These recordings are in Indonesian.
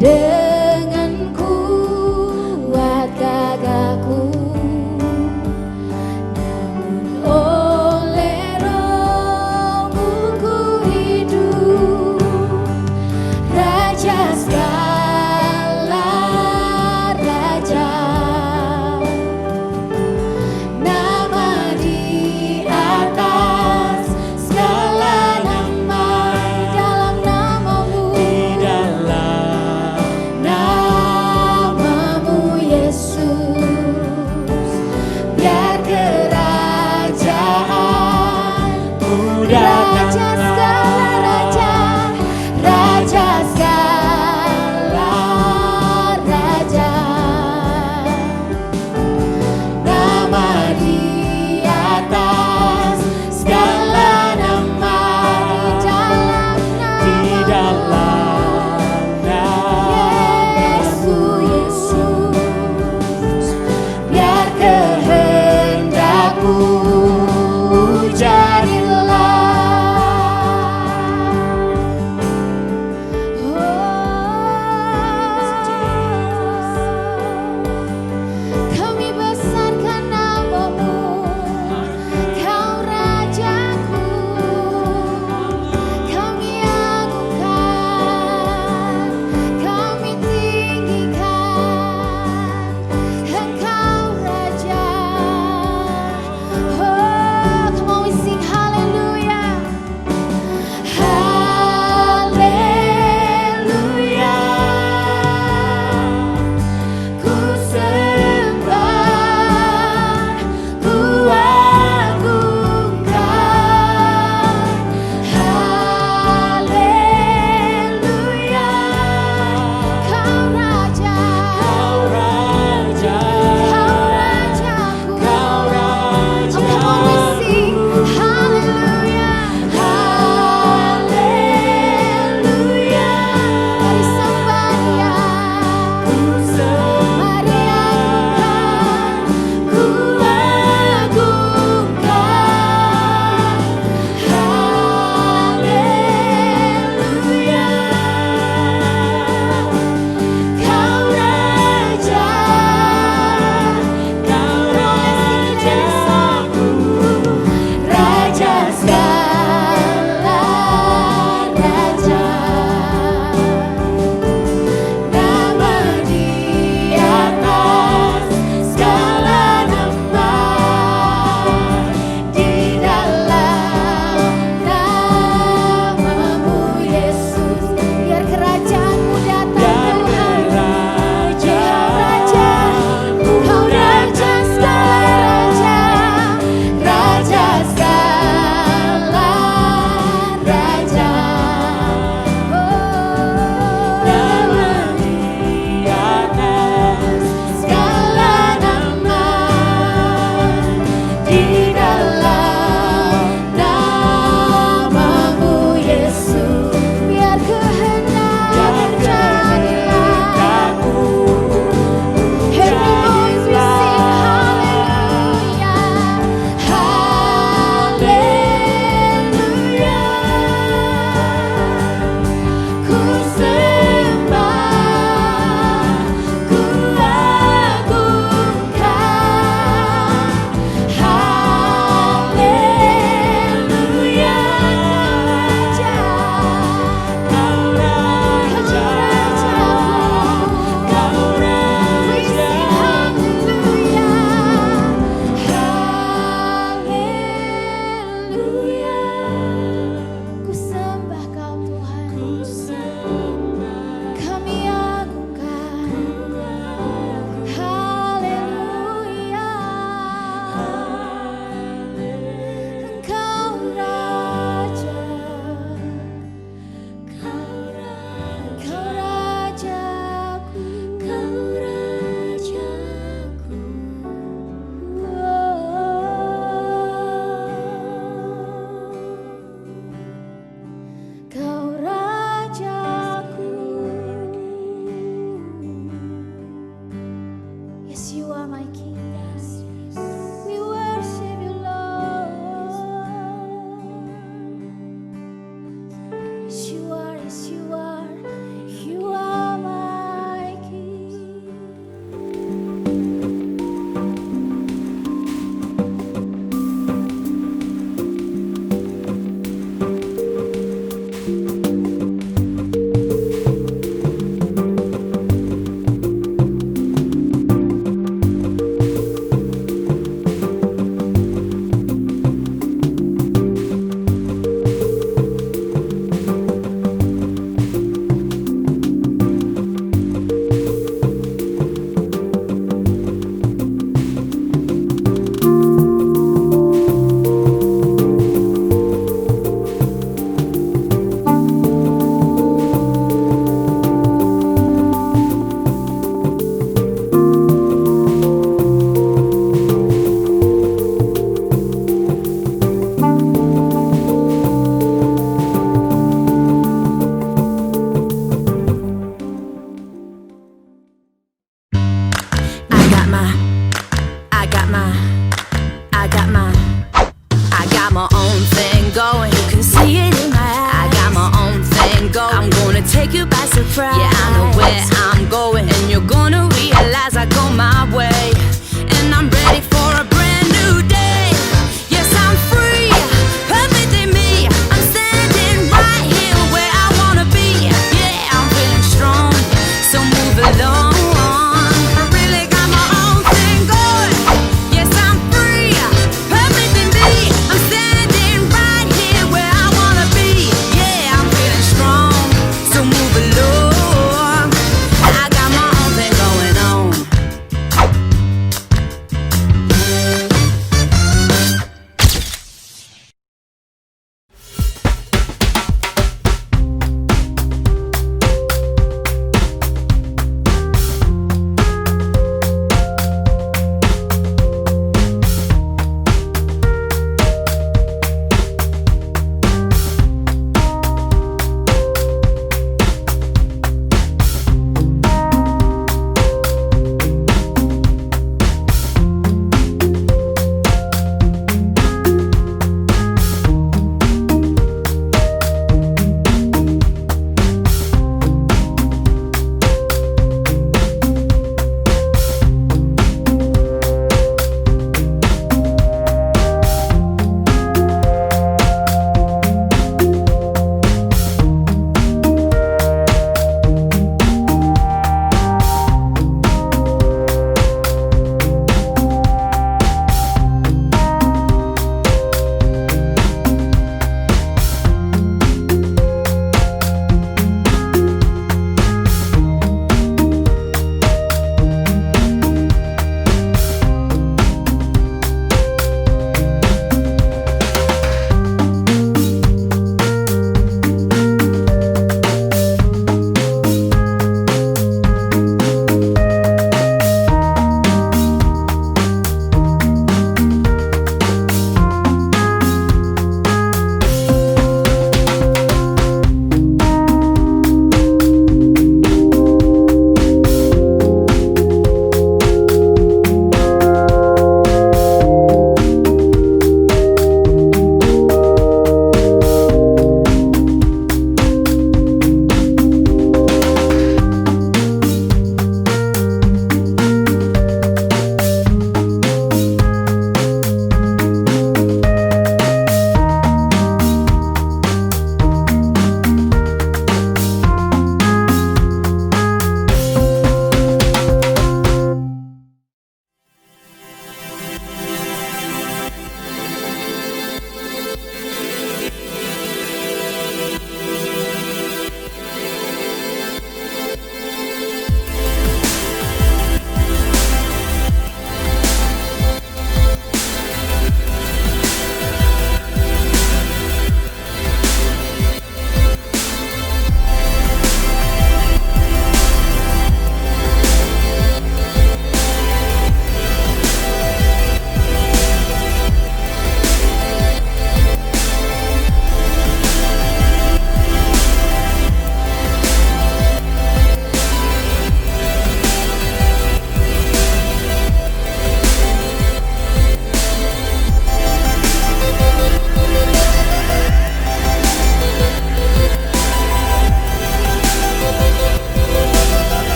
dengan kuat gagahku, namun oleh Roh-Mu ku hidup. Raja segala raja, nama di atas segala nama, di dalam namamu, di dalam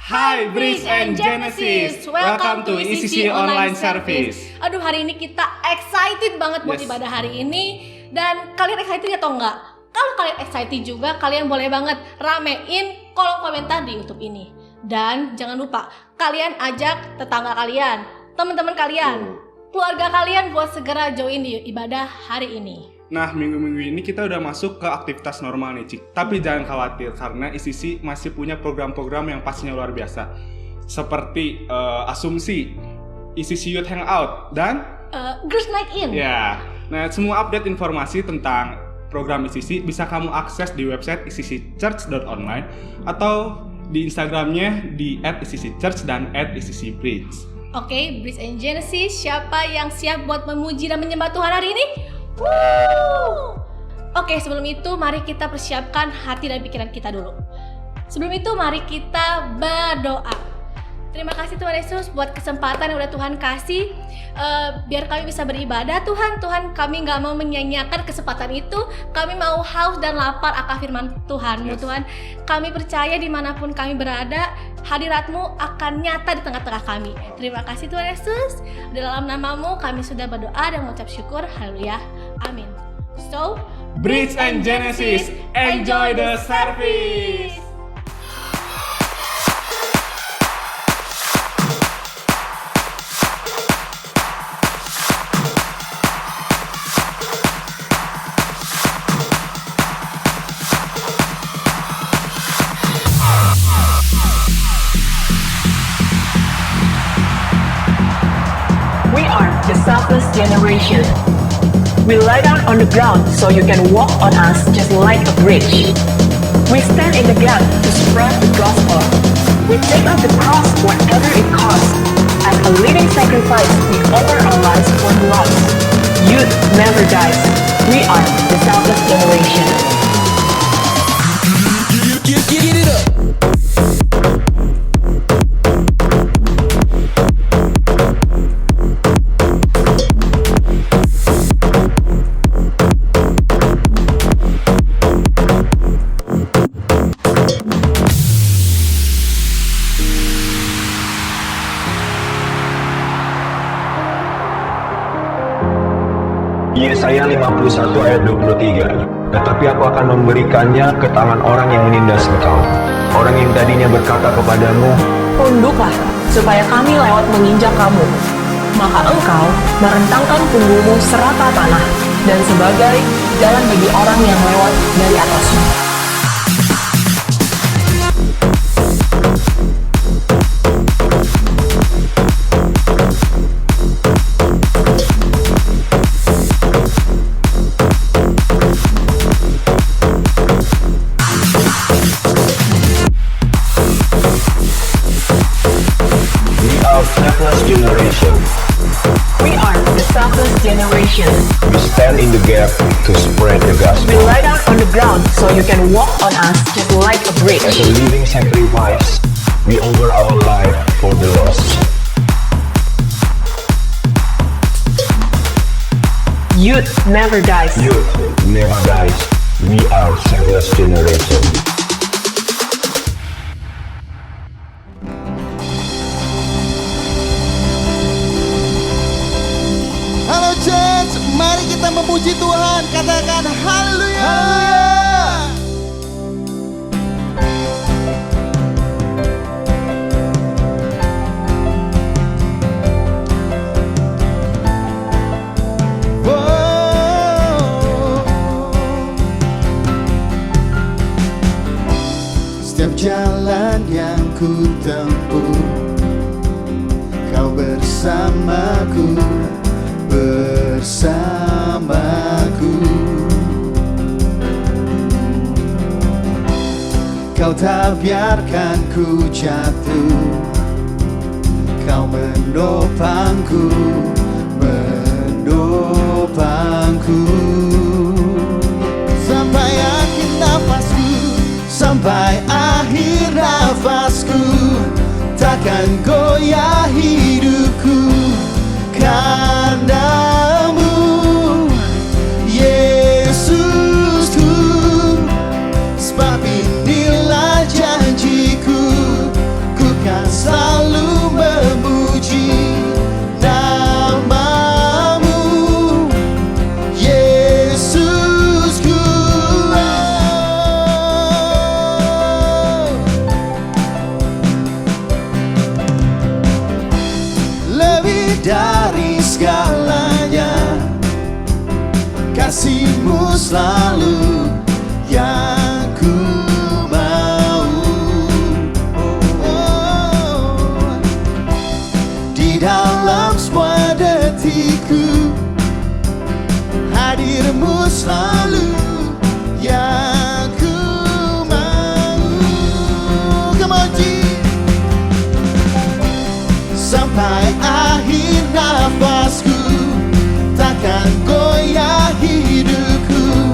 Hi Bridge and Genesis, welcome to ECC Online Service. Aduh, hari ini kita excited banget buat ibadah hari ini. Dan kalian excited atau enggak? Kalau kalian excited juga, kalian boleh banget ramein kolom komentar di YouTube ini. Dan jangan lupa, kalian ajak tetangga kalian, teman-teman kalian, keluarga kalian buat segera join di ibadah hari ini. Nah, minggu-minggu ini kita udah masuk ke aktivitas normal nih, Cik. Tapi jangan khawatir, karena ICC masih punya program-program yang pastinya luar biasa. Seperti Asumsi, ICC Youth Hangout, dan Girls Night In. Ya, nah semua update informasi tentang program ICC bisa kamu akses di website icc.church.online atau di Instagramnya di @icc.church dan @icc.bridge. Oke, Bridge and Genesis, siapa yang siap buat memuji dan menyembah Tuhan hari ini? Oke, sebelum itu mari kita persiapkan hati dan pikiran kita dulu. Sebelum itu mari kita berdoa. Terima kasih Tuhan Yesus buat kesempatan yang udah Tuhan kasih, biar kami bisa beribadah. Tuhan, kami gak mau menyanyiakan kesempatan itu. Kami mau haus dan lapar akan firman Tuhan-Mu. Tuhan, kami percaya dimanapun kami berada, hadirat-Mu akan nyata di tengah-tengah kami. Terima kasih Tuhan Yesus. Di dalam nama-Mu kami sudah berdoa dan mengucap syukur. Haleluya. Amin. So, Bridge and Genesis, enjoy the service. We are the selfless generation. We lie down on the ground so you can walk on us just like a bridge. We stand in the gap to spread the gospel. We take up the cross whatever it costs. As a living sacrifice, we offer our lives for the lost. Youth never dies. We are the selfless generation. Get it up. Yesaya 51 ayat 23. Tetapi aku akan memberikannya ke tangan orang yang menindas engkau. Orang yang tadinya berkata kepadamu, Tunduklah, supaya kami lewat menginjak kamu. Maka engkau merentangkan punggungmu serata tanah, dan sebagai jalan bagi orang yang lewat dari atasmu. selfless generation. We are the selfless generation. We stand in the gap to spread the We gospel. lie down on the ground so you can walk on us just like a bridge. As a living sacrifice, we offer our life for the lost. Youth never dies. Youth never dies. We are selfless generation. Halo church, mari kita memuji Tuhan. Katakan haleluya. Setiap jalan yang ku tempuh, Kau bersamaku, bersamaku. Kau tak biarkan ku jatuh, Kau menopangku, menopangku. Sampai akhir nafasku, sampai akhir nafasku, takkan goyah hidupku karenamu, Yesusku. Sebab inilah janjiku, ku kasih-Mu selalu yang ku mau. Oh, di dalam semua detikku, hadir-Mu selalu yang ku mau. Come on, Jesus. Sampai akhir nafasku, takkan goyah hidupku,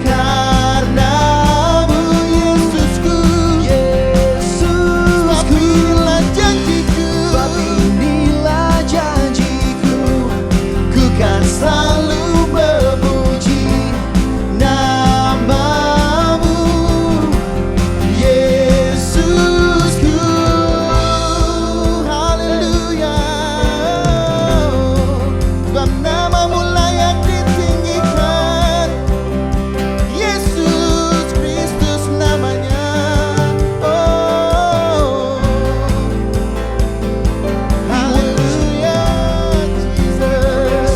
karena-Mu Yesusku. Sebab inilah janjiku, ku kan selalu memuji nama-Mu Yesusku. Haleluya. Sebab nama-Mu layak ditinggikan, Yesus Kristus namanya. Oh, haleluya, Jesus.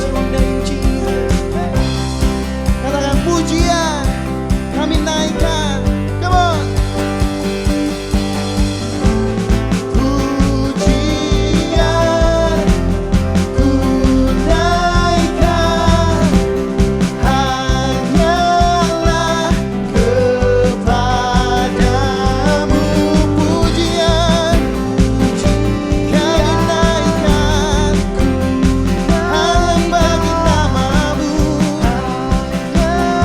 Katakan pujian, kami naikkan. Come on. Pujian ku naikkan hanyalah kepadamu. Pujian kami naikkan hanya bagi nama-Mu.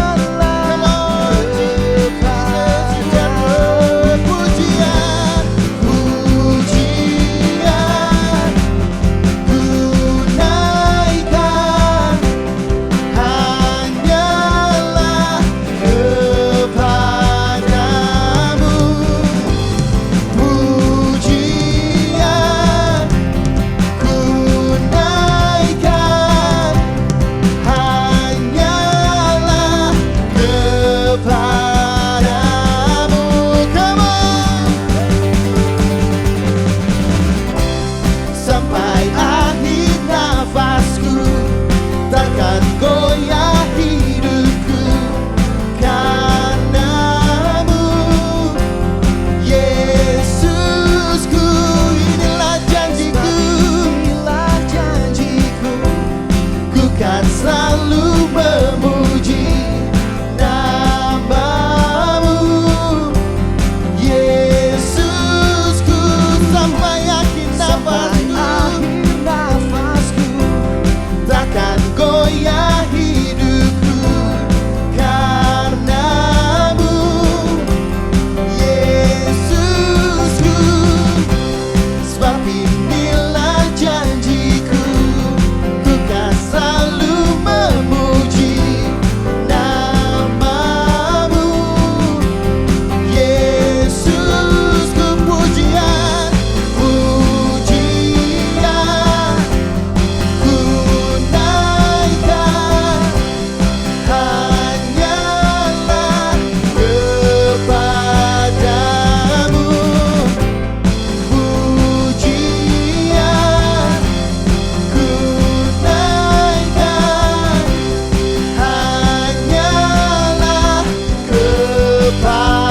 Come on, Jesus, you can work. Pujian ku naikkan hanyalah kepadamu. Pujian ku naikkan hanyalah kepadamu. Come on. Sampai akhir nafasku, takkan goyah hidupku, karena-Mu Yesusku. Inilah janjiku, ku kan selalu memuji nama-Mu Yesusku. Sampai akhir nafasku, takkan goyah hidupku, karena-Mu Yesusku. Sebab inilah janjiku, ku kan selalu memuji nama-Mu Yesusku. Pujian ku naikkan hanyalah kepadamu. Pujian ku naikkan hanyalah kepadamu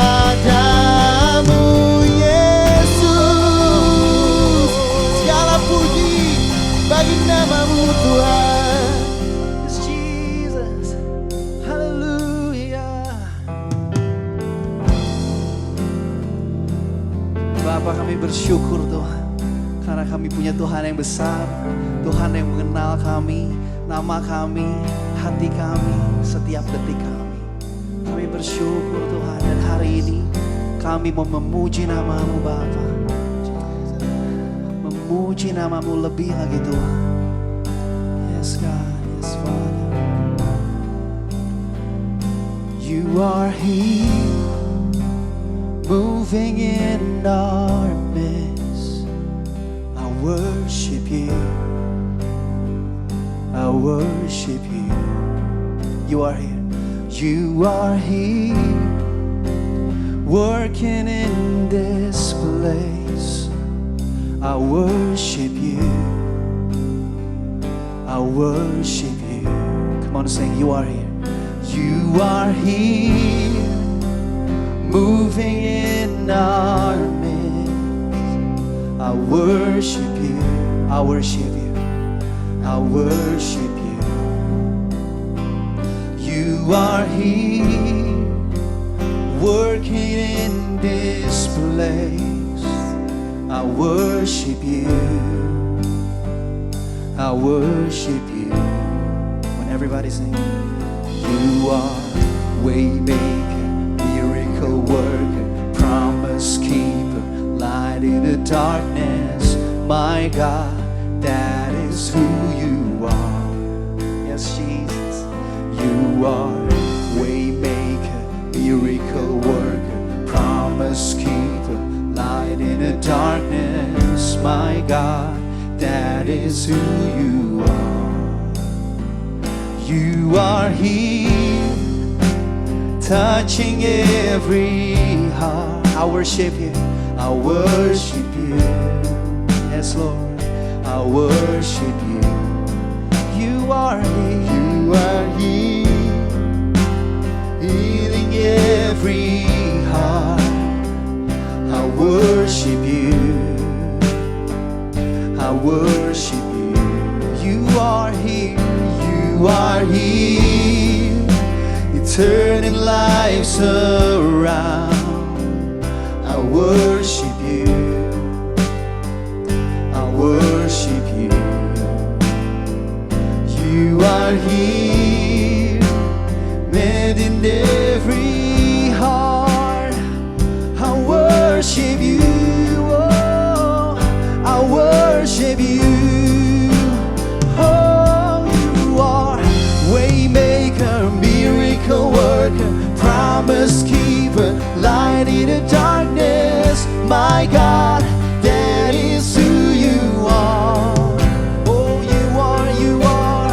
Yesus. Segala puji bagi nama-Mu Tuhan. Yes, Jesus. Haleluya. Bapa, kami bersyukur Tuhan, karena kami punya Tuhan yang besar, Tuhan yang mengenal kami, nama kami, hati kami, setiap detik kami. Kami bersyukur Tuhan, dan hari ini kami mau memuji nama-Mu Bapa, memuji nama-Mu lebih lagi Tuhan. Yes God, yes Father. You are here, moving in our midst. I worship You, I worship You. You are here, You are here, working in this place. I worship You, I worship You. Come on, sing, You are here. You are here, moving in our midst. I worship you, I worship you, I worship you. You are here, working in this place. I worship you, I worship you. When everybody sings, you are waymaker, miracle worker, promise keeper, light in the darkness. My God, that is who you are. Yes, Jesus, you are waymaker, miracle worker, promise keeper, light in the darkness. My God, that is who you are. You are here, touching every heart. I worship you, I worship you. Yes, Lord, I worship you. You are here, you are here, healing every heart. I worship you, I worship you. You are here, you are here, you're turning lives around. I worship you, I worship you. You are here, mending every heart. I worship you, oh, I worship you. Miracle worker, promise keeper, light in the darkness. My God, that is who you are. Oh, you are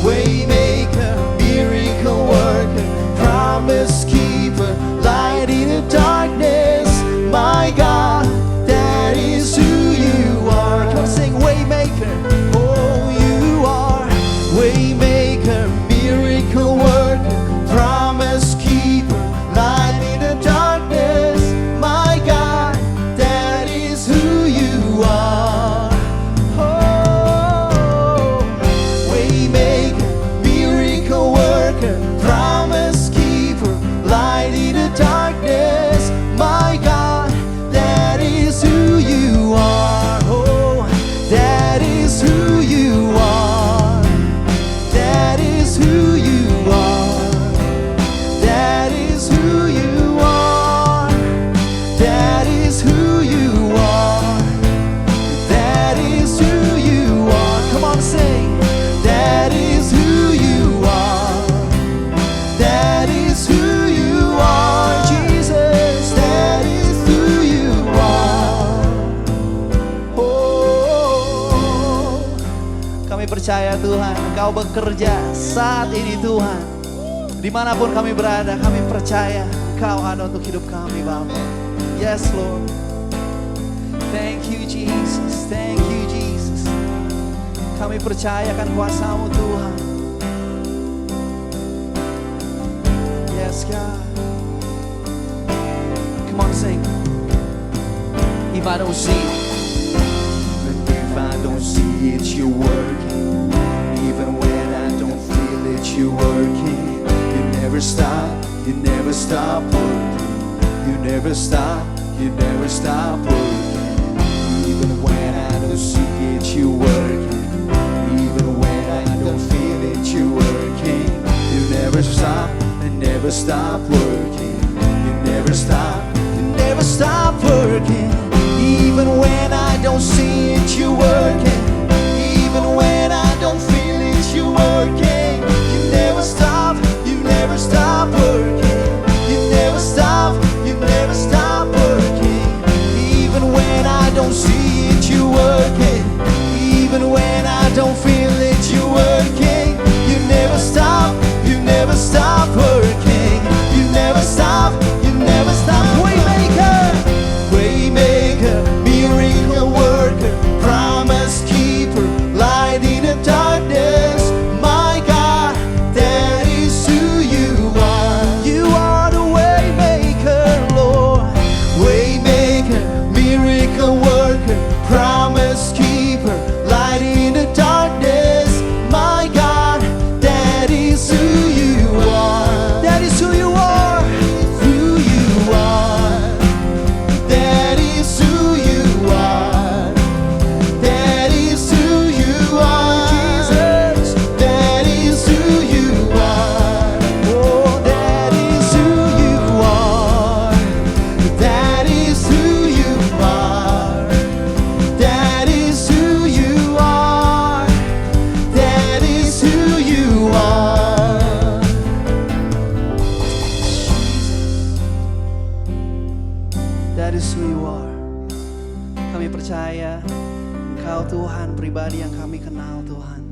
waymaker, miracle worker, promise keeper, light in the darkness. My God, that is who you are. Come on, sing waymaker. Oh, you are waymaker, miracle worker, promise keeper, light in the darkness. My God, that is who you are. Oh, waymaker, miracle worker, promise keeper, light in the darkness. My God, that is who you are. Oh, that is who you are. That is who you are. That is who you are. That is who you are. That is who you are. Come on, sing. That is who you are. That is who you are, Jesus. That is who you are. Oh, kami percaya Tuhan, Engkau bekerja saat ini Tuhan. Dimanapun kami berada, kami percaya Engkau ada untuk hidup kami, Bapa. Yes, Lord. Thank you, Jesus. Thank you, Jesus. Kami percayakan kuasa-Mu, Tuhan. Yes, God. Come on, sing. If I don't see it, if I don't see it, you're working. Even when I don't feel it, you're working. You never stop working. You never stop working. Even when I don't see it, you're working. Even when I don't feel it, you're working. You never stop working. You never stop working. Even when I don't see it, you're working. Even when I don't feel it, you're working. You never stop working. You never stop working. Even when I don't see it, you're working. Even when I don't feel it, you're working. You never stop working. You never stop. Waymaker, miracle worker, promise keeper, light in the darkness. My God, that is who you Kami percaya Engkau Tuhan pribadi yang kami kenal Tuhan.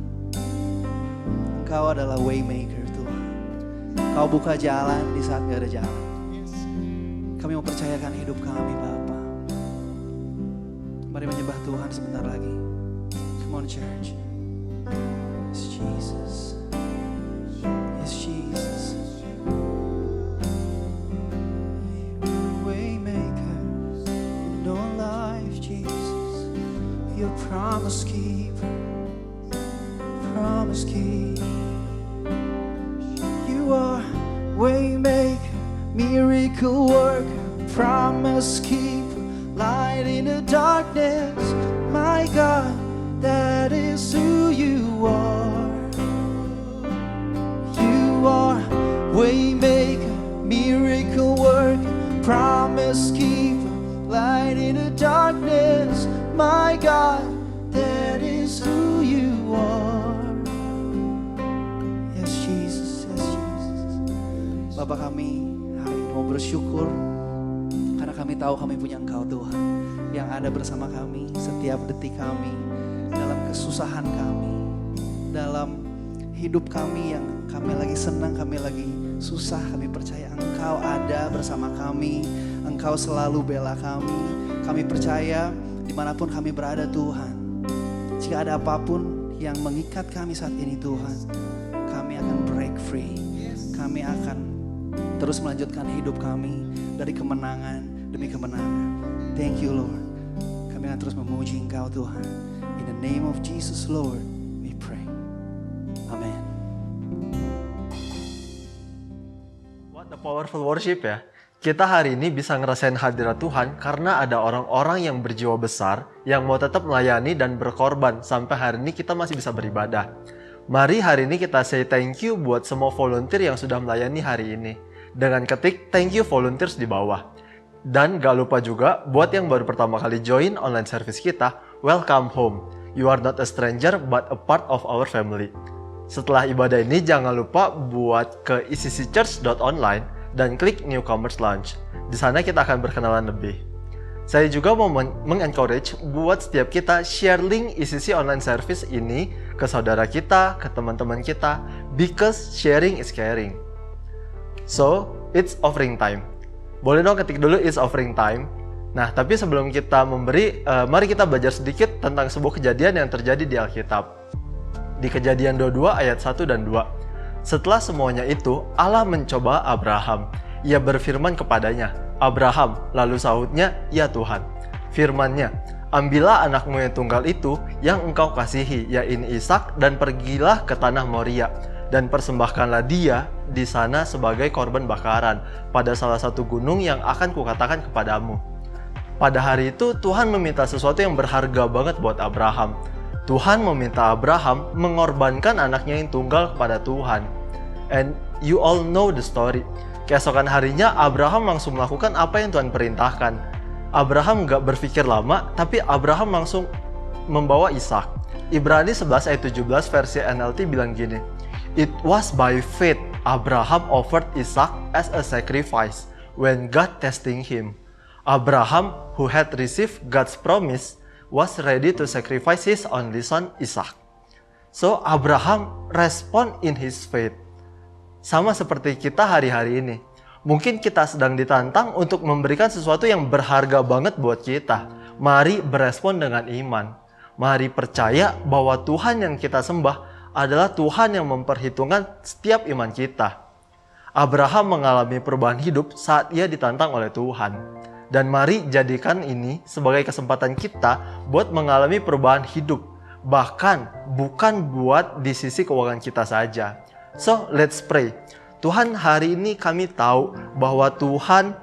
Engkau adalah waymaker Tuhan. Kau buka jalan di saat gak ada jalan. Kami mau percayakan hidup kami Bapa. Mari menyembah Tuhan sebentar lagi. Come on church. Yes Jesus. Yes Jesus. Waymaker in our life Jesus. Your promise keeper. Promise keeper. You are waymaker, miracle worker, promise keeper, light in the darkness. My God, that is who you are. You are waymaker, miracle worker, promise keeper, light in the darkness. My God, that is who you are. Yes Jesus, yes Jesus. Bapa kami hari ini mau bersyukur karena kami tahu kami punya Engkau Tuhan yang ada bersama kami setiap detik kami, dalam kesusahan kami, dalam hidup kami yang kami lagi senang, kami lagi susah. Kami percaya Engkau ada bersama kami, Engkau selalu bela kami. Kami percaya dimanapun kami berada Tuhan, jika ada apapun yang mengikat kami saat ini Tuhan, kami akan break free. Kami akan terus melanjutkan hidup kami dari kemenangan demi kemenangan. Thank you Lord. Kami akan terus memuji Engkau Tuhan. In the name of Jesus Lord, we pray. Amen. What a powerful worship ya. Kita hari ini bisa ngerasain hadirat Tuhan karena ada orang-orang yang berjiwa besar yang mau tetap melayani dan berkorban sampai hari ini kita masih bisa beribadah. Mari hari ini kita say thank you buat semua volunteer yang sudah melayani hari ini. Dengan ketik thank you volunteers di bawah. Dan gak lupa juga buat yang baru pertama kali join online service kita, welcome home. You are not a stranger but a part of our family. Setelah ibadah ini jangan lupa buat ke icc.church.online dan klik Newcomers Lounge. Di sana kita akan berkenalan lebih. Saya juga mau mengencourage buat setiap kita share link ICC online service ini ke saudara kita, ke teman-teman kita, because sharing is caring. So, it's offering time. Boleh dong ketik dulu it's offering time. Nah, tapi sebelum kita memberi, mari kita belajar sedikit tentang sebuah kejadian yang terjadi di Alkitab. Di Kejadian 22 ayat 1 dan 2. Setelah semuanya itu, Allah mencoba Abraham. Ia berfirman kepadanya, Abraham, lalu sahutnya, ya Tuhan. Firman-Nya, ambillah anakmu yang tunggal itu yang engkau kasihi, yaitu Ishak, dan pergilah ke tanah Moria, dan persembahkanlah dia di sana sebagai korban bakaran pada salah satu gunung yang akan kukatakan kepadamu. Pada hari itu, Tuhan meminta sesuatu yang berharga banget buat Abraham. Tuhan meminta Abraham mengorbankan anaknya yang tunggal kepada Tuhan. And you all know the story. Keesokan harinya Abraham langsung melakukan apa yang Tuhan perintahkan. Abraham gak berpikir lama, tapi Abraham langsung membawa Ishak. Ibrani 11 ayat 17 versi NLT bilang gini, It was by faith Abraham offered Ishak as a sacrifice when God testing him. Abraham, who had received God's promise, was ready to sacrifice his only son Ishak. So Abraham respond in his faith. Sama seperti kita hari-hari ini. Mungkin kita sedang ditantang untuk memberikan sesuatu yang berharga banget buat kita. Mari berespon dengan iman. Mari percaya bahwa Tuhan yang kita sembah adalah Tuhan yang memperhitungkan setiap iman kita. Abraham mengalami perubahan hidup saat ia ditantang oleh Tuhan. Dan mari jadikan ini sebagai kesempatan kita buat mengalami perubahan hidup. Bahkan bukan buat di sisi keuangan kita saja. So, let's pray. Tuhan, hari ini kami tahu bahwa Tuhan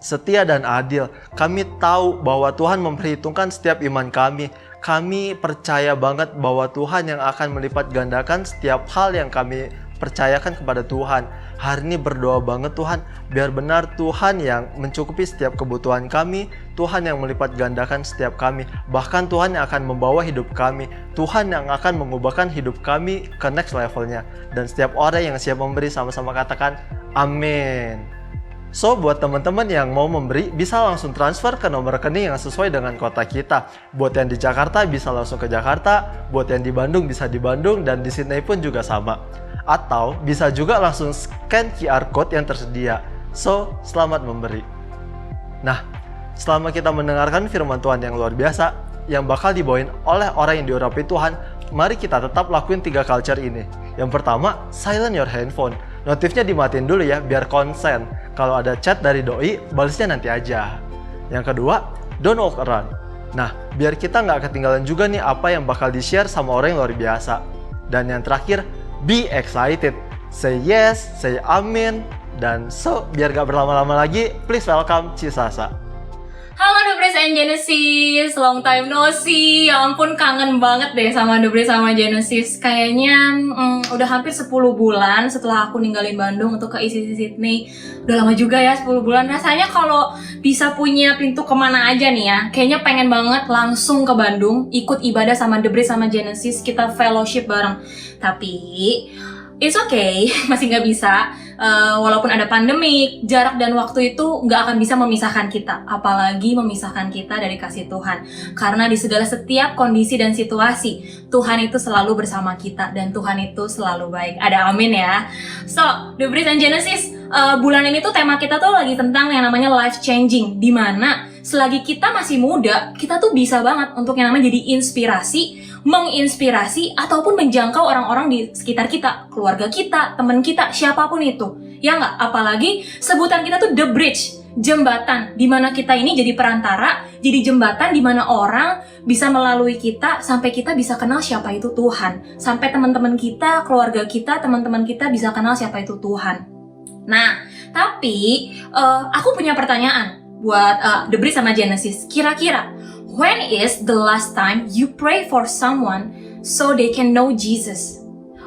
setia dan adil. Kami tahu bahwa Tuhan memperhitungkan setiap iman kami. Kami percaya banget bahwa Tuhan yang akan melipat gandakan setiap hal yang kami percayakan kepada Tuhan. Hari ini berdoa banget Tuhan, biar benar Tuhan yang mencukupi setiap kebutuhan kami, Tuhan yang melipat gandakan setiap kami, bahkan Tuhan yang akan membawa hidup kami, Tuhan yang akan mengubahkan hidup kami ke next levelnya. Dan setiap orang yang siap memberi sama-sama katakan, Amin. So, buat teman-teman yang mau memberi, bisa langsung transfer ke nomor rekening yang sesuai dengan kota kita. Buat yang di Jakarta, bisa langsung ke Jakarta. Buat yang di Bandung, bisa di Bandung. Dan di Sydney pun juga sama. Atau, bisa juga langsung scan QR Code yang tersedia. So, selamat memberi. Nah, selama kita mendengarkan firman Tuhan yang luar biasa, yang bakal dibawain oleh orang yang diurapi Tuhan, mari kita tetap lakuin 3 culture ini. Yang pertama, silent your handphone. Notifnya dimatiin dulu ya, biar konsen. Kalau ada chat dari doi, balasnya nanti aja. Yang kedua, don't walk around. Nah, biar kita nggak ketinggalan juga nih apa yang bakal di-share sama orang yang luar biasa. Dan yang terakhir, be excited. Say yes, say amin. Dan so, biar gak berlama-lama lagi, please welcome Cisasa. Halo The Breeze and Genesis, long time no see. Ya ampun, kangen banget deh sama The Breeze sama Genesis. Kayaknya udah hampir 10 bulan setelah aku ninggalin Bandung untuk ke ICC Sydney. Udah lama juga ya, 10 bulan. Rasanya kalau bisa punya pintu kemana aja nih ya, kayaknya pengen banget langsung ke Bandung, ikut ibadah sama The Breeze sama Genesis, kita fellowship bareng. Tapi it's okay, masih nggak bisa. Walaupun ada pandemik, jarak dan waktu itu nggak akan bisa memisahkan kita, apalagi memisahkan kita dari kasih Tuhan. Karena di segala setiap kondisi dan situasi, Tuhan itu selalu bersama kita dan Tuhan itu selalu baik. Ada amin ya. So, The Breeze and Genesis, bulan ini tuh tema kita tuh lagi tentang yang namanya life changing, dimana selagi kita masih muda, kita tuh bisa banget untuk yang namanya jadi inspirasi, menginspirasi ataupun menjangkau orang-orang di sekitar kita, keluarga kita, teman kita, siapapun itu. Ya nggak? Apalagi sebutan kita tuh The Bridge, jembatan, di mana kita ini jadi perantara, jadi jembatan di mana orang bisa melalui kita sampai kita bisa kenal siapa itu Tuhan. Sampai teman-teman kita, keluarga kita, teman-teman kita bisa kenal siapa itu Tuhan. Nah, tapi aku punya pertanyaan buat The Breeze sama Genesis. Kira-kira, when is the last time you pray for someone so they can know Jesus?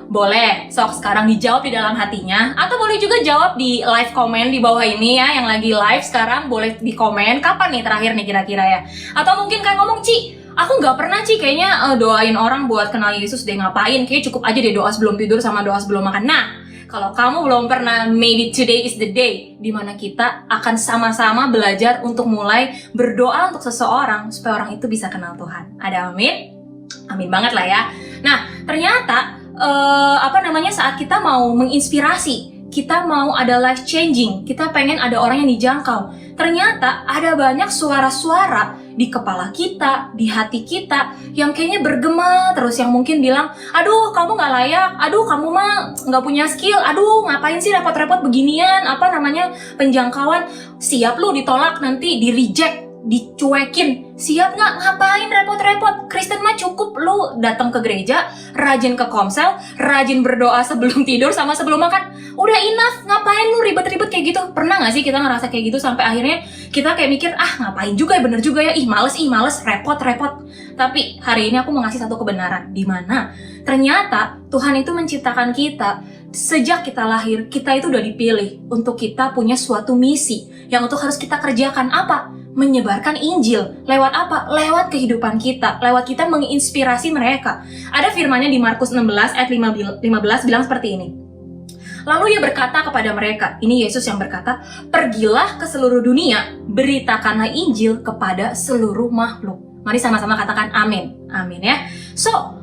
Boleh, sok sekarang dijawab di dalam hatinya, atau boleh juga jawab di live comment di bawah ini ya, yang lagi live sekarang boleh di komen kapan nih terakhir nih kira-kira ya. Atau mungkin kayak ngomong, Ci, aku nggak pernah Ci kayaknya doain orang buat kenal Yesus deh, ngapain? Kayaknya cukup aja deh doa sebelum tidur sama doa sebelum makan. Nah, kalau kamu belum pernah, maybe today is the day dimana kita akan sama-sama belajar untuk mulai berdoa untuk seseorang supaya orang itu bisa kenal Tuhan. Ada amin? Amin banget lah ya. Nah, ternyata saat kita mau menginspirasi, kita mau ada life changing, kita pengen ada orang yang dijangkau, ternyata ada banyak suara-suara di kepala kita, di hati kita yang kayaknya bergema terus, yang mungkin bilang, aduh kamu gak layak, aduh kamu mah gak punya skill, aduh ngapain sih repot-repot beginian, penjangkauan, siap lu ditolak nanti, di reject, dicuekin, siap nggak? Ngapain repot-repot? Kristen mah cukup lu datang ke gereja, rajin ke komsel, rajin berdoa sebelum tidur sama sebelum makan, udah enough. Ngapain lu ribet-ribet kayak gitu? Pernah nggak sih kita ngerasa kayak gitu sampai akhirnya kita kayak mikir, ngapain juga ya, bener juga ya, males, repot-repot. Tapi hari ini aku mau ngasih satu kebenaran, di mana ternyata Tuhan itu menciptakan kita. Sejak kita lahir, kita itu udah dipilih untuk kita punya suatu misi yang untuk harus kita kerjakan. Apa? Menyebarkan Injil. Lewat apa? Lewat kehidupan kita, lewat kita menginspirasi mereka. Ada firmannya di Markus 16 ayat 15 bilang seperti ini. Lalu ia berkata kepada mereka, ini Yesus yang berkata, pergilah ke seluruh dunia, beritakanlah Injil kepada seluruh makhluk. Mari sama-sama katakan amin. Amin ya. So,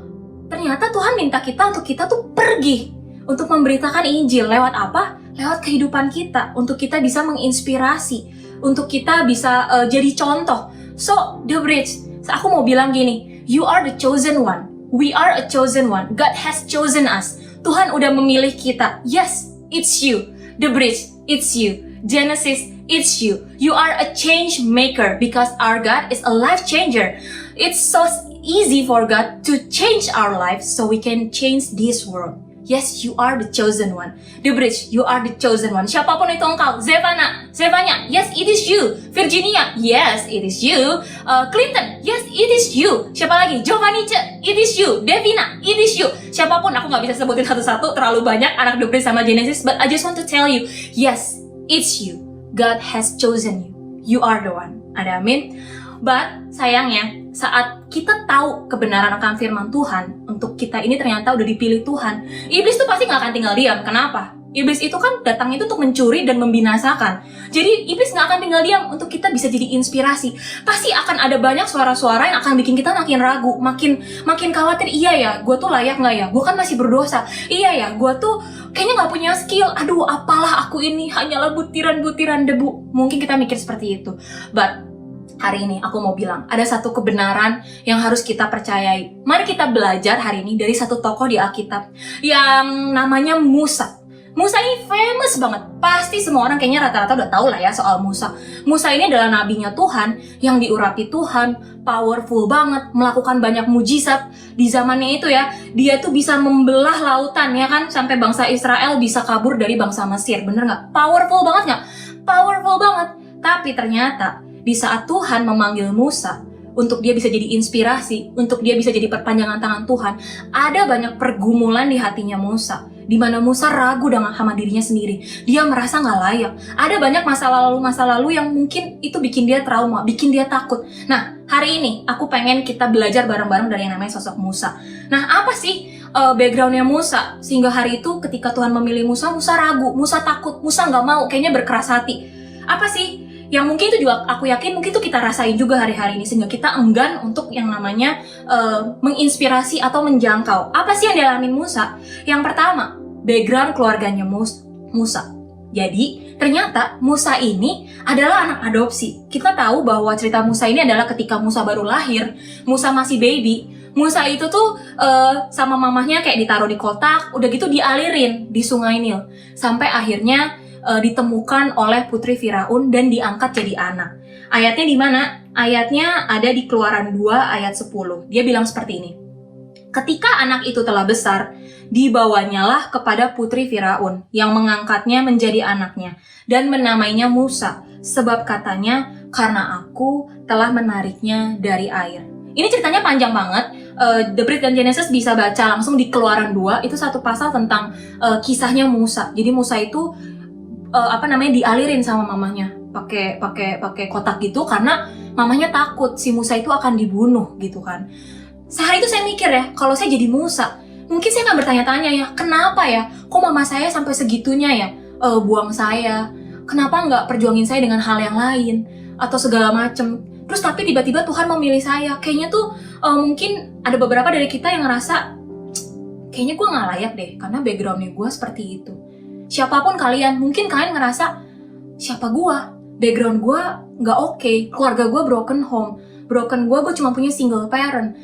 ternyata Tuhan minta kita untuk kita tuh pergi untuk memberitakan Injil. Lewat apa? Lewat kehidupan kita, untuk kita bisa menginspirasi, untuk kita bisa jadi contoh. So, The Bridge, aku mau bilang gini, you are the chosen one. We are a chosen one. God has chosen us. Tuhan udah memilih kita. Yes, it's you. The Bridge, it's you. Genesis, it's you. You are a change maker because our God is a life changer. It's so easy for God to change our lives so we can change this world. Yes, you are the chosen one. The Bridge, you are the chosen one. Siapapun itu engkau. Zevanya, yes, it is you. Virginia, yes, it is you. Clinton, yes, it is you. Siapa lagi? Giovannice, it is you. Devina, it is you. Siapapun, aku gak bisa sebutin satu-satu, terlalu banyak anak The Bridge sama Genesis, but I just want to tell you, yes, it's you. God has chosen you. You are the one. Ada amin? But, sayangnya, saat kita tahu kebenaran akan firman Tuhan, untuk kita ini ternyata udah dipilih Tuhan, iblis tuh pasti gak akan tinggal diam. Kenapa? Iblis itu kan datang itu untuk mencuri dan membinasakan. Jadi iblis nggak akan tinggal diam untuk kita bisa jadi inspirasi. Pasti akan ada banyak suara-suara yang akan bikin kita makin ragu, makin khawatir. Iya ya, gue tuh layak nggak ya? Gue kan masih berdosa. Iya ya, gue tuh kayaknya nggak punya skill. Aduh, apalah aku ini, hanyalah butiran-butiran debu. Mungkin kita mikir seperti itu. But hari ini aku mau bilang, ada satu kebenaran yang harus kita percayai. Mari kita belajar hari ini dari satu tokoh di Alkitab yang namanya Musa. Musa ini famous banget. Pasti semua orang kayaknya rata-rata udah tahu lah ya soal Musa. Musa ini adalah nabinya Tuhan yang diurapi Tuhan, powerful banget, melakukan banyak mujizat di zamannya itu ya. Dia tuh bisa membelah lautan ya kan, sampai bangsa Israel bisa kabur dari bangsa Mesir. Bener nggak? Powerful banget nggak? Powerful banget. Tapi ternyata di saat Tuhan memanggil Musa untuk dia bisa jadi inspirasi, untuk dia bisa jadi perpanjangan tangan Tuhan, ada banyak pergumulan di hatinya Musa, di mana Musa ragu dengan sama dirinya sendiri. Dia merasa nggak layak. Ada banyak masa lalu yang mungkin itu bikin dia trauma, bikin dia takut. Nah, hari ini aku pengen kita belajar bareng-bareng dari yang namanya sosok Musa. Nah, apa sih backgroundnya Musa? Sehingga hari itu ketika Tuhan memilih Musa, Musa ragu, Musa takut, Musa nggak mau, kayaknya berkeras hati. Apa sih? Yang mungkin itu juga aku yakin mungkin itu kita rasain juga hari-hari ini, sehingga kita enggan untuk yang namanya menginspirasi atau menjangkau. Apa sih yang dialami Musa? Yang pertama, background keluarganya Musa. Jadi ternyata Musa ini adalah anak adopsi. Kita tahu bahwa cerita Musa ini adalah ketika Musa baru lahir, Musa masih baby. Musa itu tuh sama mamahnya kayak ditaruh di kotak, udah gitu dialirin di sungai Nil, sampai akhirnya ditemukan oleh putri Firaun dan diangkat jadi anak. Ayatnya di mana? Ayatnya ada di Keluaran 2 ayat 10. Dia bilang seperti ini. Ketika anak itu telah besar, dibawanyalah kepada putri Firaun yang mengangkatnya menjadi anaknya dan menamainya Musa, sebab katanya, karena aku telah menariknya dari air. Ini ceritanya panjang banget. The Brit dan Genesis bisa baca langsung di Keluaran 2, itu satu pasal tentang kisahnya Musa. Jadi Musa itu dialirin sama mamanya pakai kotak gitu, karena mamanya takut si Musa itu akan dibunuh gitu kan. Sehari itu saya mikir ya, kalau saya jadi Musa, mungkin saya akan bertanya-tanya ya, kenapa ya, kok mama saya sampai segitunya ya buang saya, kenapa nggak perjuangin saya dengan hal yang lain atau segala macem. Terus tapi tiba-tiba Tuhan memilih saya. Kayaknya tuh mungkin ada beberapa dari kita yang ngerasa kayaknya gue nggak layak deh, karena backgroundnya gue seperti itu. Siapapun kalian, mungkin kalian ngerasa, siapa gua? Background gua nggak oke, keluarga gua broken home, gua cuma punya single parent,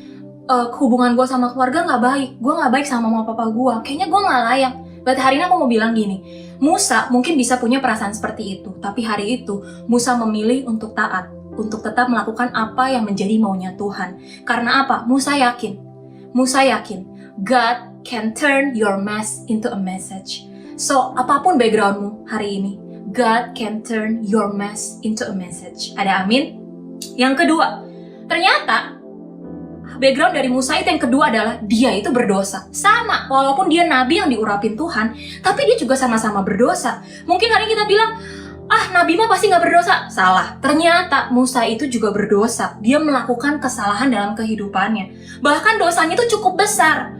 hubungan gua sama keluarga nggak baik, gua nggak baik sama mama papa gua, kayaknya gua nggak layak. Berarti hari ini aku mau bilang gini, Musa mungkin bisa punya perasaan seperti itu, tapi hari itu Musa memilih untuk taat, untuk tetap melakukan apa yang menjadi maunya Tuhan. Karena apa? Musa yakin, God can turn your mess into a message. So, apapun backgroundmu hari ini, God can turn your mess into a message. Ada amin? Yang kedua, ternyata background dari Musa itu yang kedua adalah dia itu berdosa. Sama, walaupun dia nabi yang diurapin Tuhan, tapi dia juga sama-sama berdosa. Mungkin hari ini kita bilang, nabi mah pasti gak berdosa. Salah. Ternyata Musa itu juga berdosa. Dia melakukan kesalahan dalam kehidupannya. Bahkan dosanya itu cukup besar.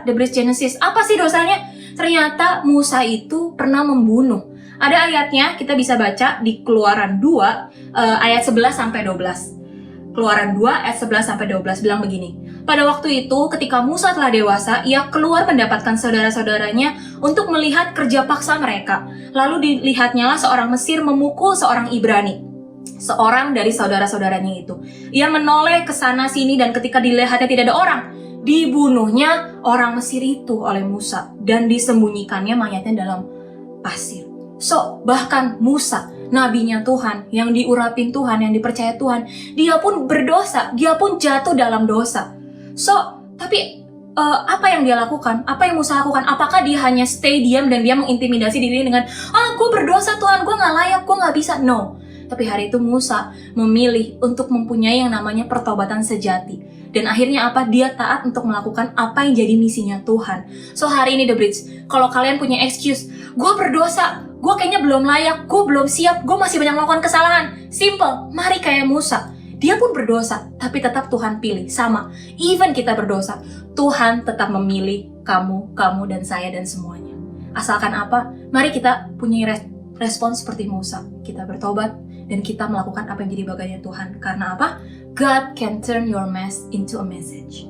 The Brit Genesis. Apa sih dosanya? Ternyata Musa itu pernah membunuh. Ada ayatnya, kita bisa baca di Keluaran 2 ayat 11-12. Keluaran 2 ayat 11-12 bilang begini. Pada waktu itu, ketika Musa telah dewasa, ia keluar mendapatkan saudara-saudaranya untuk melihat kerja paksa mereka. Lalu dilihatnyalah seorang Mesir memukul seorang Ibrani, seorang dari saudara-saudaranya itu. Ia menoleh ke sana sini dan ketika dilihatnya tidak ada orang, dibunuhnya orang Mesir itu oleh Musa dan disembunyikannya mayatnya dalam pasir. So, bahkan Musa, nabinya Tuhan, yang diurapin Tuhan, yang dipercaya Tuhan, dia pun berdosa, dia pun jatuh dalam dosa. So, tapi apa yang dia lakukan? Apa yang Musa lakukan? Apakah dia hanya stay diam dan dia mengintimidasi dirinya dengan gue berdosa Tuhan, gue gak layak, gue gak bisa? No. Tapi hari itu Musa memilih untuk mempunyai yang namanya pertobatan sejati. Dan akhirnya apa? Dia taat untuk melakukan apa yang jadi misinya Tuhan. So hari ini The Bridge, kalau kalian punya excuse, gue berdosa, gue kayaknya belum layak, gue belum siap, gue masih banyak melakukan kesalahan. Simple, mari kayak Musa. Dia pun berdosa, tapi tetap Tuhan pilih. Sama, even kita berdosa, Tuhan tetap memilih kamu dan saya dan semuanya. Asalkan apa? Mari kita punya respon seperti Musa. Kita bertobat dan kita melakukan apa yang jadi bagiannya Tuhan. Karena apa? God can turn your mess into a message.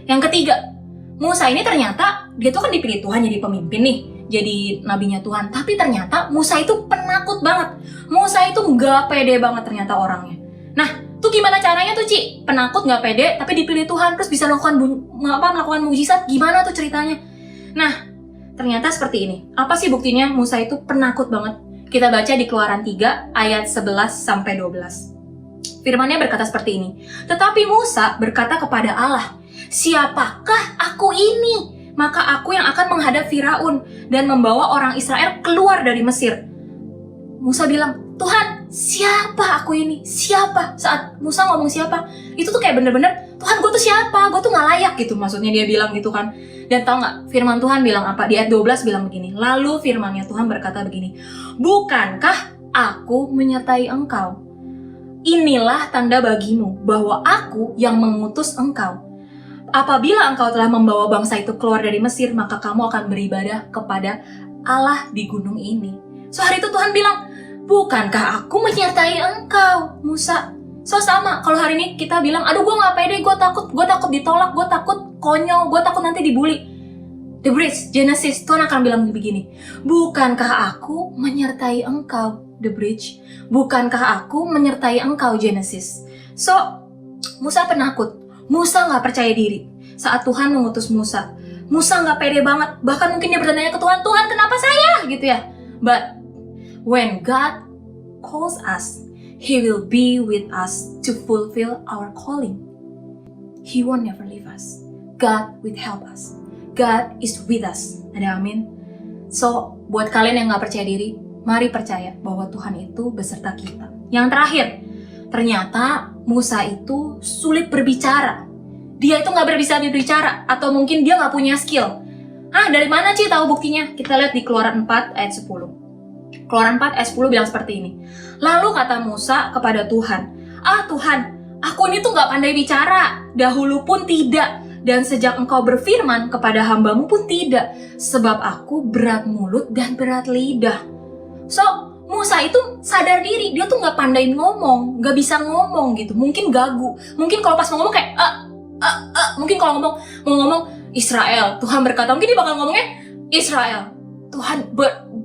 Yang ketiga, Musa ini ternyata dia tuh kan dipilih Tuhan jadi pemimpin nih, jadi nabinya Tuhan. Tapi ternyata Musa itu penakut banget. Musa itu nggak pede banget ternyata orangnya. Nah, tuh gimana caranya tuh Ci? Penakut nggak pede tapi dipilih Tuhan terus bisa melakukan mukjizat. Gimana tuh ceritanya? Nah, ternyata seperti ini. Apa sih buktinya Musa itu penakut banget? Kita baca di Keluaran 3 ayat 11-12. Firman-Nya berkata seperti ini. Tetapi Musa berkata kepada Allah, "Siapakah aku ini? Maka aku yang akan menghadap Firaun dan membawa orang Israel keluar dari Mesir." Musa bilang, "Tuhan, siapa aku ini? Siapa?" Saat Musa ngomong siapa, itu tuh kayak bener-bener, "Tuhan, gue tuh siapa? Gue tuh gak layak," gitu. Maksudnya dia bilang gitu kan. Dan tau gak, firman Tuhan bilang apa? Di ayat 12 bilang begini. Lalu firmannya Tuhan berkata begini, "Bukankah aku menyertai engkau? Inilah tanda bagimu bahwa aku yang mengutus engkau. Apabila engkau telah membawa bangsa itu keluar dari Mesir, maka kamu akan beribadah kepada Allah di gunung ini." So hari itu Tuhan bilang, "Bukankah aku menyertai engkau, Musa?" So sama, kalau hari ini kita bilang, "Aduh, gue gak pede, gue takut ditolak, gue takut konyol, gue takut nanti dibully." The Bridge, Genesis, Tuhan akan bilang begini, "Bukankah aku menyertai engkau, The Bridge? Bukankah aku menyertai engkau, Genesis?" So, Musa penakut, Musa gak percaya diri. Saat Tuhan mengutus Musa, Musa gak pede banget, bahkan mungkin dia bertanya ke Tuhan, "Tuhan, kenapa saya?" gitu ya. But, when God calls us, He will be with us to fulfill our calling. He won't never leave us. God will help us. God is with us. Ada amin? So, buat kalian yang gak percaya diri, mari percaya bahwa Tuhan itu beserta kita. Yang terakhir, ternyata Musa itu sulit berbicara. Dia itu gak bisa berbicara, atau mungkin dia gak punya skill. Dari mana Ci tahu buktinya? Kita lihat di Keluaran 4 ayat 10. Keluaran 4 ayat 10 bilang seperti ini. Lalu kata Musa kepada Tuhan, Tuhan, aku ini tuh gak pandai bicara, dahulu pun tidak, dan sejak engkau berfirman kepada hambamu pun tidak, sebab aku berat mulut dan berat lidah." So, Musa itu sadar diri, dia tuh gak pandai ngomong, gak bisa ngomong gitu, mungkin gagu, mungkin kalau pas mau ngomong kayak mungkin kalau mau ngomong Israel, Tuhan berkata, mungkin dia bakal ngomongnya Israel, Tuhan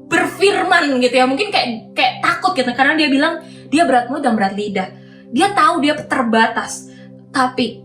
berfirman gitu ya, mungkin kayak takut gitu, karena dia bilang dia berat mulut dan berat lidah. Dia tahu dia terbatas, tapi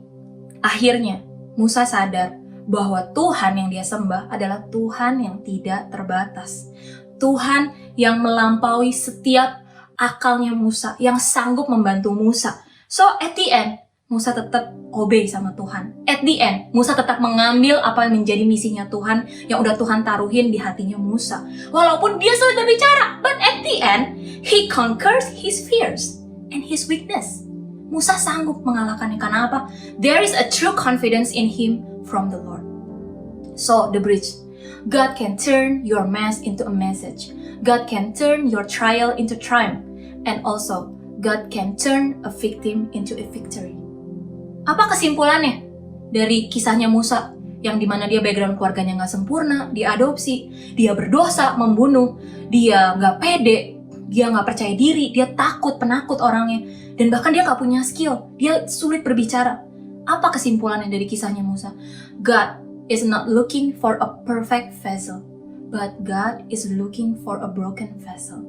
akhirnya Musa sadar bahwa Tuhan yang dia sembah adalah Tuhan yang tidak terbatas, Tuhan yang melampaui setiap akalnya Musa, yang sanggup membantu Musa. So at the end, Musa tetap obey sama Tuhan. At the end, Musa tetap mengambil apa yang menjadi misinya Tuhan yang udah Tuhan taruhin di hatinya Musa. Walaupun dia sulit berbicara, but at the end, he conquers his fears and his weakness. Musa sanggup mengalahkannya karena apa? There is a true confidence in him from the Lord. So, the bridge. God can turn your mess into a message. God can turn your trial into triumph. And also, God can turn a victim into a victory. Apa kesimpulannya dari kisahnya Musa yang dimana dia background keluarganya gak sempurna, dia adopsi, dia berdosa, membunuh, dia gak pede, dia gak percaya diri, dia takut, penakut orangnya, dan bahkan dia gak punya skill, dia sulit berbicara. Apa kesimpulannya dari kisahnya Musa? God is not looking for a perfect vessel, but God is looking for a broken vessel.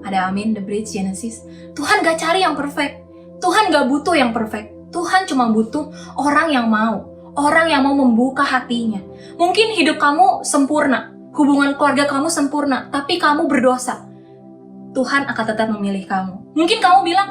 Ada amin, The Bridge, Genesis. Tuhan gak cari yang perfect, Tuhan gak butuh yang perfect. Tuhan cuma butuh orang yang mau membuka hatinya. Mungkin hidup kamu sempurna, hubungan keluarga kamu sempurna, tapi kamu berdosa. Tuhan akan tetap memilih kamu. Mungkin kamu bilang,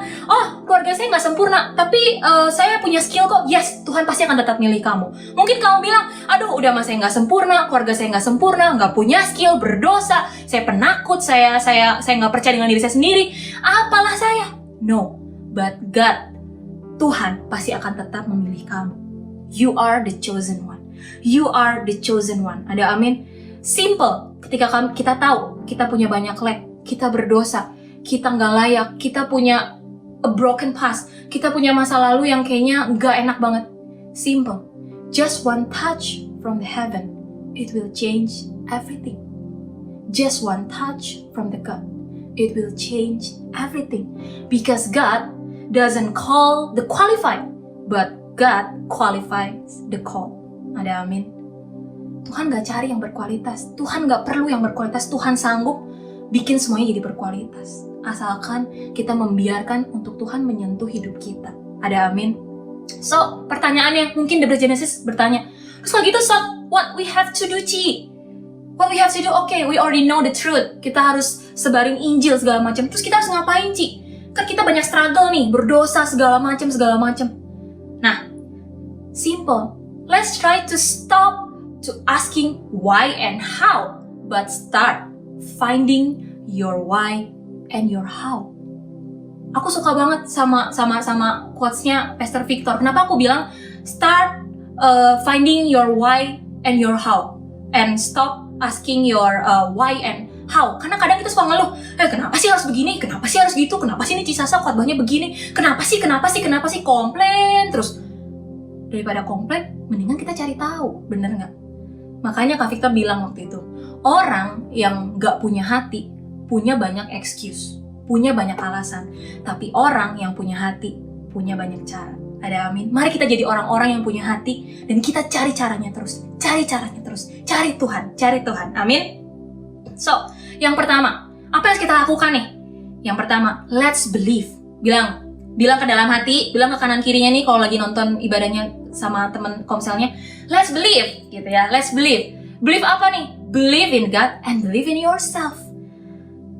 keluarga saya nggak sempurna, tapi saya punya skill kok. Yes, Tuhan pasti akan tetap milih kamu. Mungkin kamu bilang, udah mas saya nggak sempurna, keluarga saya nggak sempurna, nggak punya skill, berdosa, saya penakut, saya nggak percaya dengan diri saya sendiri. Apalah saya? No, but God, Tuhan pasti akan tetap memilih kamu. You are the chosen one. You are the chosen one. Ada amin? Simple. Ketika kita tahu kita punya banyak lack, kita berdosa, kita nggak layak, kita punya a broken past, kita punya masa lalu yang kayaknya nggak enak banget. Simple. Just one touch from the heaven, it will change everything. just one touch from the God, it will change everything. Because God doesn't call the qualified, but God qualifies the call. Ada amin. Tuhan gak cari yang berkualitas, Tuhan gak perlu yang berkualitas, Tuhan sanggup bikin semuanya jadi berkualitas. Asalkan kita membiarkan untuk Tuhan menyentuh hidup kita. Ada amin. So, pertanyaannya, mungkin The Genesis bertanya, terus kalau gitu, so, what we have to do, Ci? What we have to do, okay, we already know the truth. Kita harus sebarin Injil segala macam. Terus kita harus ngapain, Ci? Kan kita banyak struggle nih, berdosa segala macam. Nah, simple. Let's try to stop to asking why and how, but start finding your why and your how. Aku suka banget sama quotes-nya Pastor Victor. Kenapa aku bilang start finding your why and your how, and stop asking your why and how. Karena kadang kita suka ngeluh, kenapa sih harus begini, kenapa sih harus gitu, kenapa sih ini Cisasa khotbahnya begini, kenapa sih, komplain terus. Daripada komplain, mendingan kita cari tahu, bener nggak? Makanya Kak Victor bilang waktu itu, orang yang nggak punya hati punya banyak excuse, punya banyak alasan. Tapi orang yang punya hati punya banyak cara. Ada amin. Mari kita jadi orang-orang yang punya hati dan kita cari caranya terus. Cari Tuhan. Amin. So, yang pertama, apa yang kita lakukan nih? Yang pertama, let's believe. Bilang ke dalam hati, bilang ke kanan kirinya nih kalau lagi nonton ibadahnya sama temen komselnya, let's believe gitu ya. Let's believe. Believe apa nih? Believe in God and believe in yourself.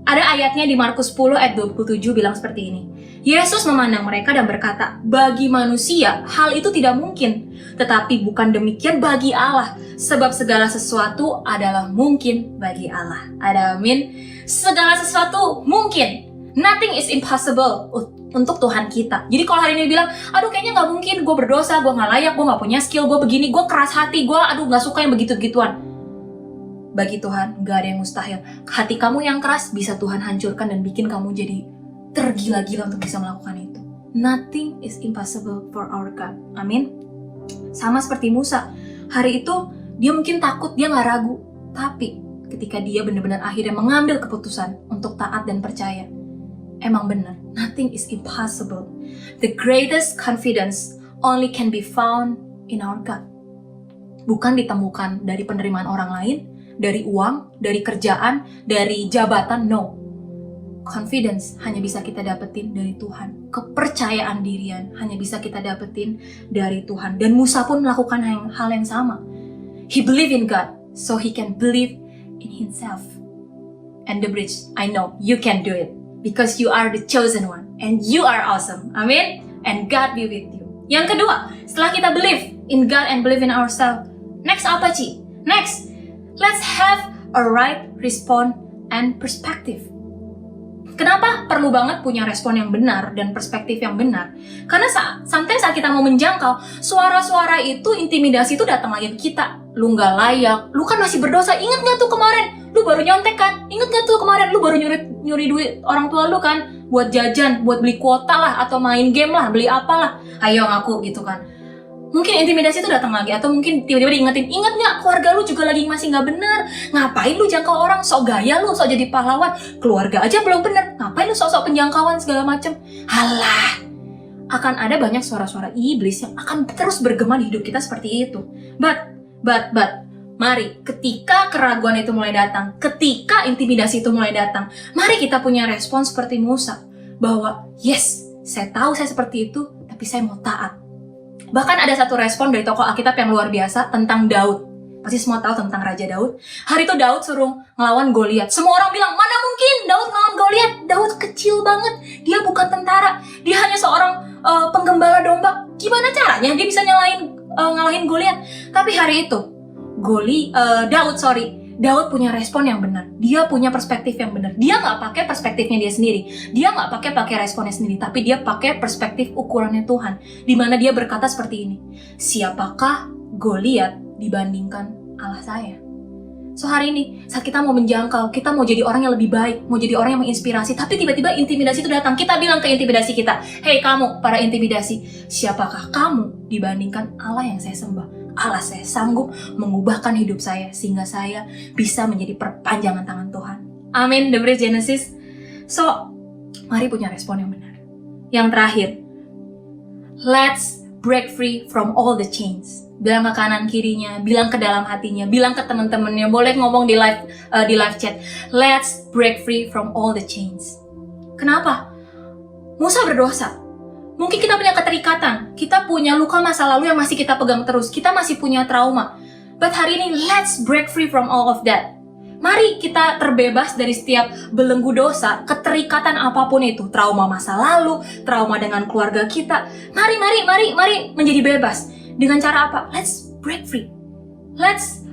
Ada ayatnya di Markus 10 ayat 27 bilang seperti ini. Yesus memandang mereka dan berkata, bagi manusia hal itu tidak mungkin, tetapi bukan demikian bagi Allah, sebab segala sesuatu adalah mungkin bagi Allah. Ada amin. Segala sesuatu mungkin. Nothing is impossible untuk Tuhan kita. Jadi kalau hari ini bilang, aduh kayaknya gak mungkin, gue berdosa, gue gak layak, gue gak punya skill, gue begini, gue keras hati, gue gak suka yang begitu-begituan. Bagi Tuhan, gak ada yang mustahil. Hati kamu yang keras bisa Tuhan hancurkan dan bikin kamu jadi tergila-gila untuk bisa melakukan itu. Nothing is impossible for our God. Amin. Sama seperti Musa. Hari itu, dia mungkin takut, dia gak ragu. Tapi, ketika dia benar-benar akhirnya mengambil keputusan untuk taat dan percaya, emang benar, nothing is impossible. The greatest confidence only can be found in our God. Bukan ditemukan dari penerimaan orang lain, dari uang, dari kerjaan, dari jabatan, no. Confidence hanya bisa kita dapetin dari Tuhan. Kepercayaan dirian hanya bisa kita dapetin dari Tuhan. Dan Musa pun melakukan hal yang sama. He believed in God, so he can believe in himself. And the bridge, I know you can do it. Because you are the chosen one. And you are awesome. Amin. And God be with you. Yang kedua, setelah kita believe in God and believe in ourselves, next apa, Ci? Next, let's have a right response and perspective. Kenapa perlu banget punya respon yang benar dan perspektif yang benar? Karena sometimes saat kita mau menjangkau, suara-suara itu, intimidasi itu datang lagi ke kita. Lu gak layak, lu kan masih berdosa, inget gak tuh kemarin? Lu baru nyontek kan? Inget gak tuh kemarin? Lu baru nyuri duit orang tua lu kan? Buat jajan, buat beli kuota lah, atau main game lah, beli apalah. Ayo ngaku gitu kan. Mungkin intimidasi itu datang lagi, atau mungkin tiba-tiba diingetin, ingat nggak keluarga lu juga lagi masih nggak bener, ngapain lu jangkau orang, sok gaya lu, sok jadi pahlawan, keluarga aja belum bener, ngapain lu sok-sok penjangkauan segala macem. Halah, akan ada banyak suara-suara iblis yang akan terus bergema di hidup kita seperti itu. But, mari ketika keraguan itu mulai datang, ketika intimidasi itu mulai datang, mari kita punya respon seperti Musa, bahwa yes, saya tahu saya seperti itu, tapi saya mau taat. Bahkan ada satu respon dari tokoh Alkitab yang luar biasa tentang Daud. Pasti semua tahu tentang Raja Daud. Hari itu Daud suruh ngelawan Goliat. Semua orang bilang, mana mungkin Daud ngelawan Goliat? Daud kecil banget. Dia bukan tentara. Dia hanya seorang penggembala domba. Gimana caranya dia bisa ngalahin Goliat? Tapi hari itu, Daud punya respon yang benar. Dia punya perspektif yang benar. Dia nggak pakai perspektifnya dia sendiri. Dia nggak pakai responnya sendiri. Tapi dia pakai perspektif ukurannya Tuhan. Di mana dia berkata seperti ini. Siapakah Goliat dibandingkan Allah saya? So hari ini, saat kita mau menjangkau, kita mau jadi orang yang lebih baik, mau jadi orang yang menginspirasi, tapi tiba-tiba intimidasi itu datang. Kita bilang ke intimidasi kita, hei kamu, para intimidasi, siapakah kamu dibandingkan Allah yang saya sembah? Allah saya sanggup mengubahkan hidup saya sehingga saya bisa menjadi perpanjangan tangan Tuhan. Amin, The Bridge Genesis. So, mari punya respon yang benar. Yang terakhir, let's break free from all the chains. Bilang ke kanan kirinya, bilang ke dalam hatinya, bilang ke teman-temannya, boleh ngomong di live chat. Let's break free from all the chains. Kenapa? Musa berdosa. Mungkin kita punya keterikatan, kita punya luka masa lalu yang masih kita pegang terus, kita masih punya trauma. But hari ini, let's break free from all of that. Mari kita terbebas dari setiap belenggu dosa, keterikatan apapun itu, trauma masa lalu, trauma dengan keluarga kita. Mari menjadi bebas. Dengan cara apa? Let's break free. Let's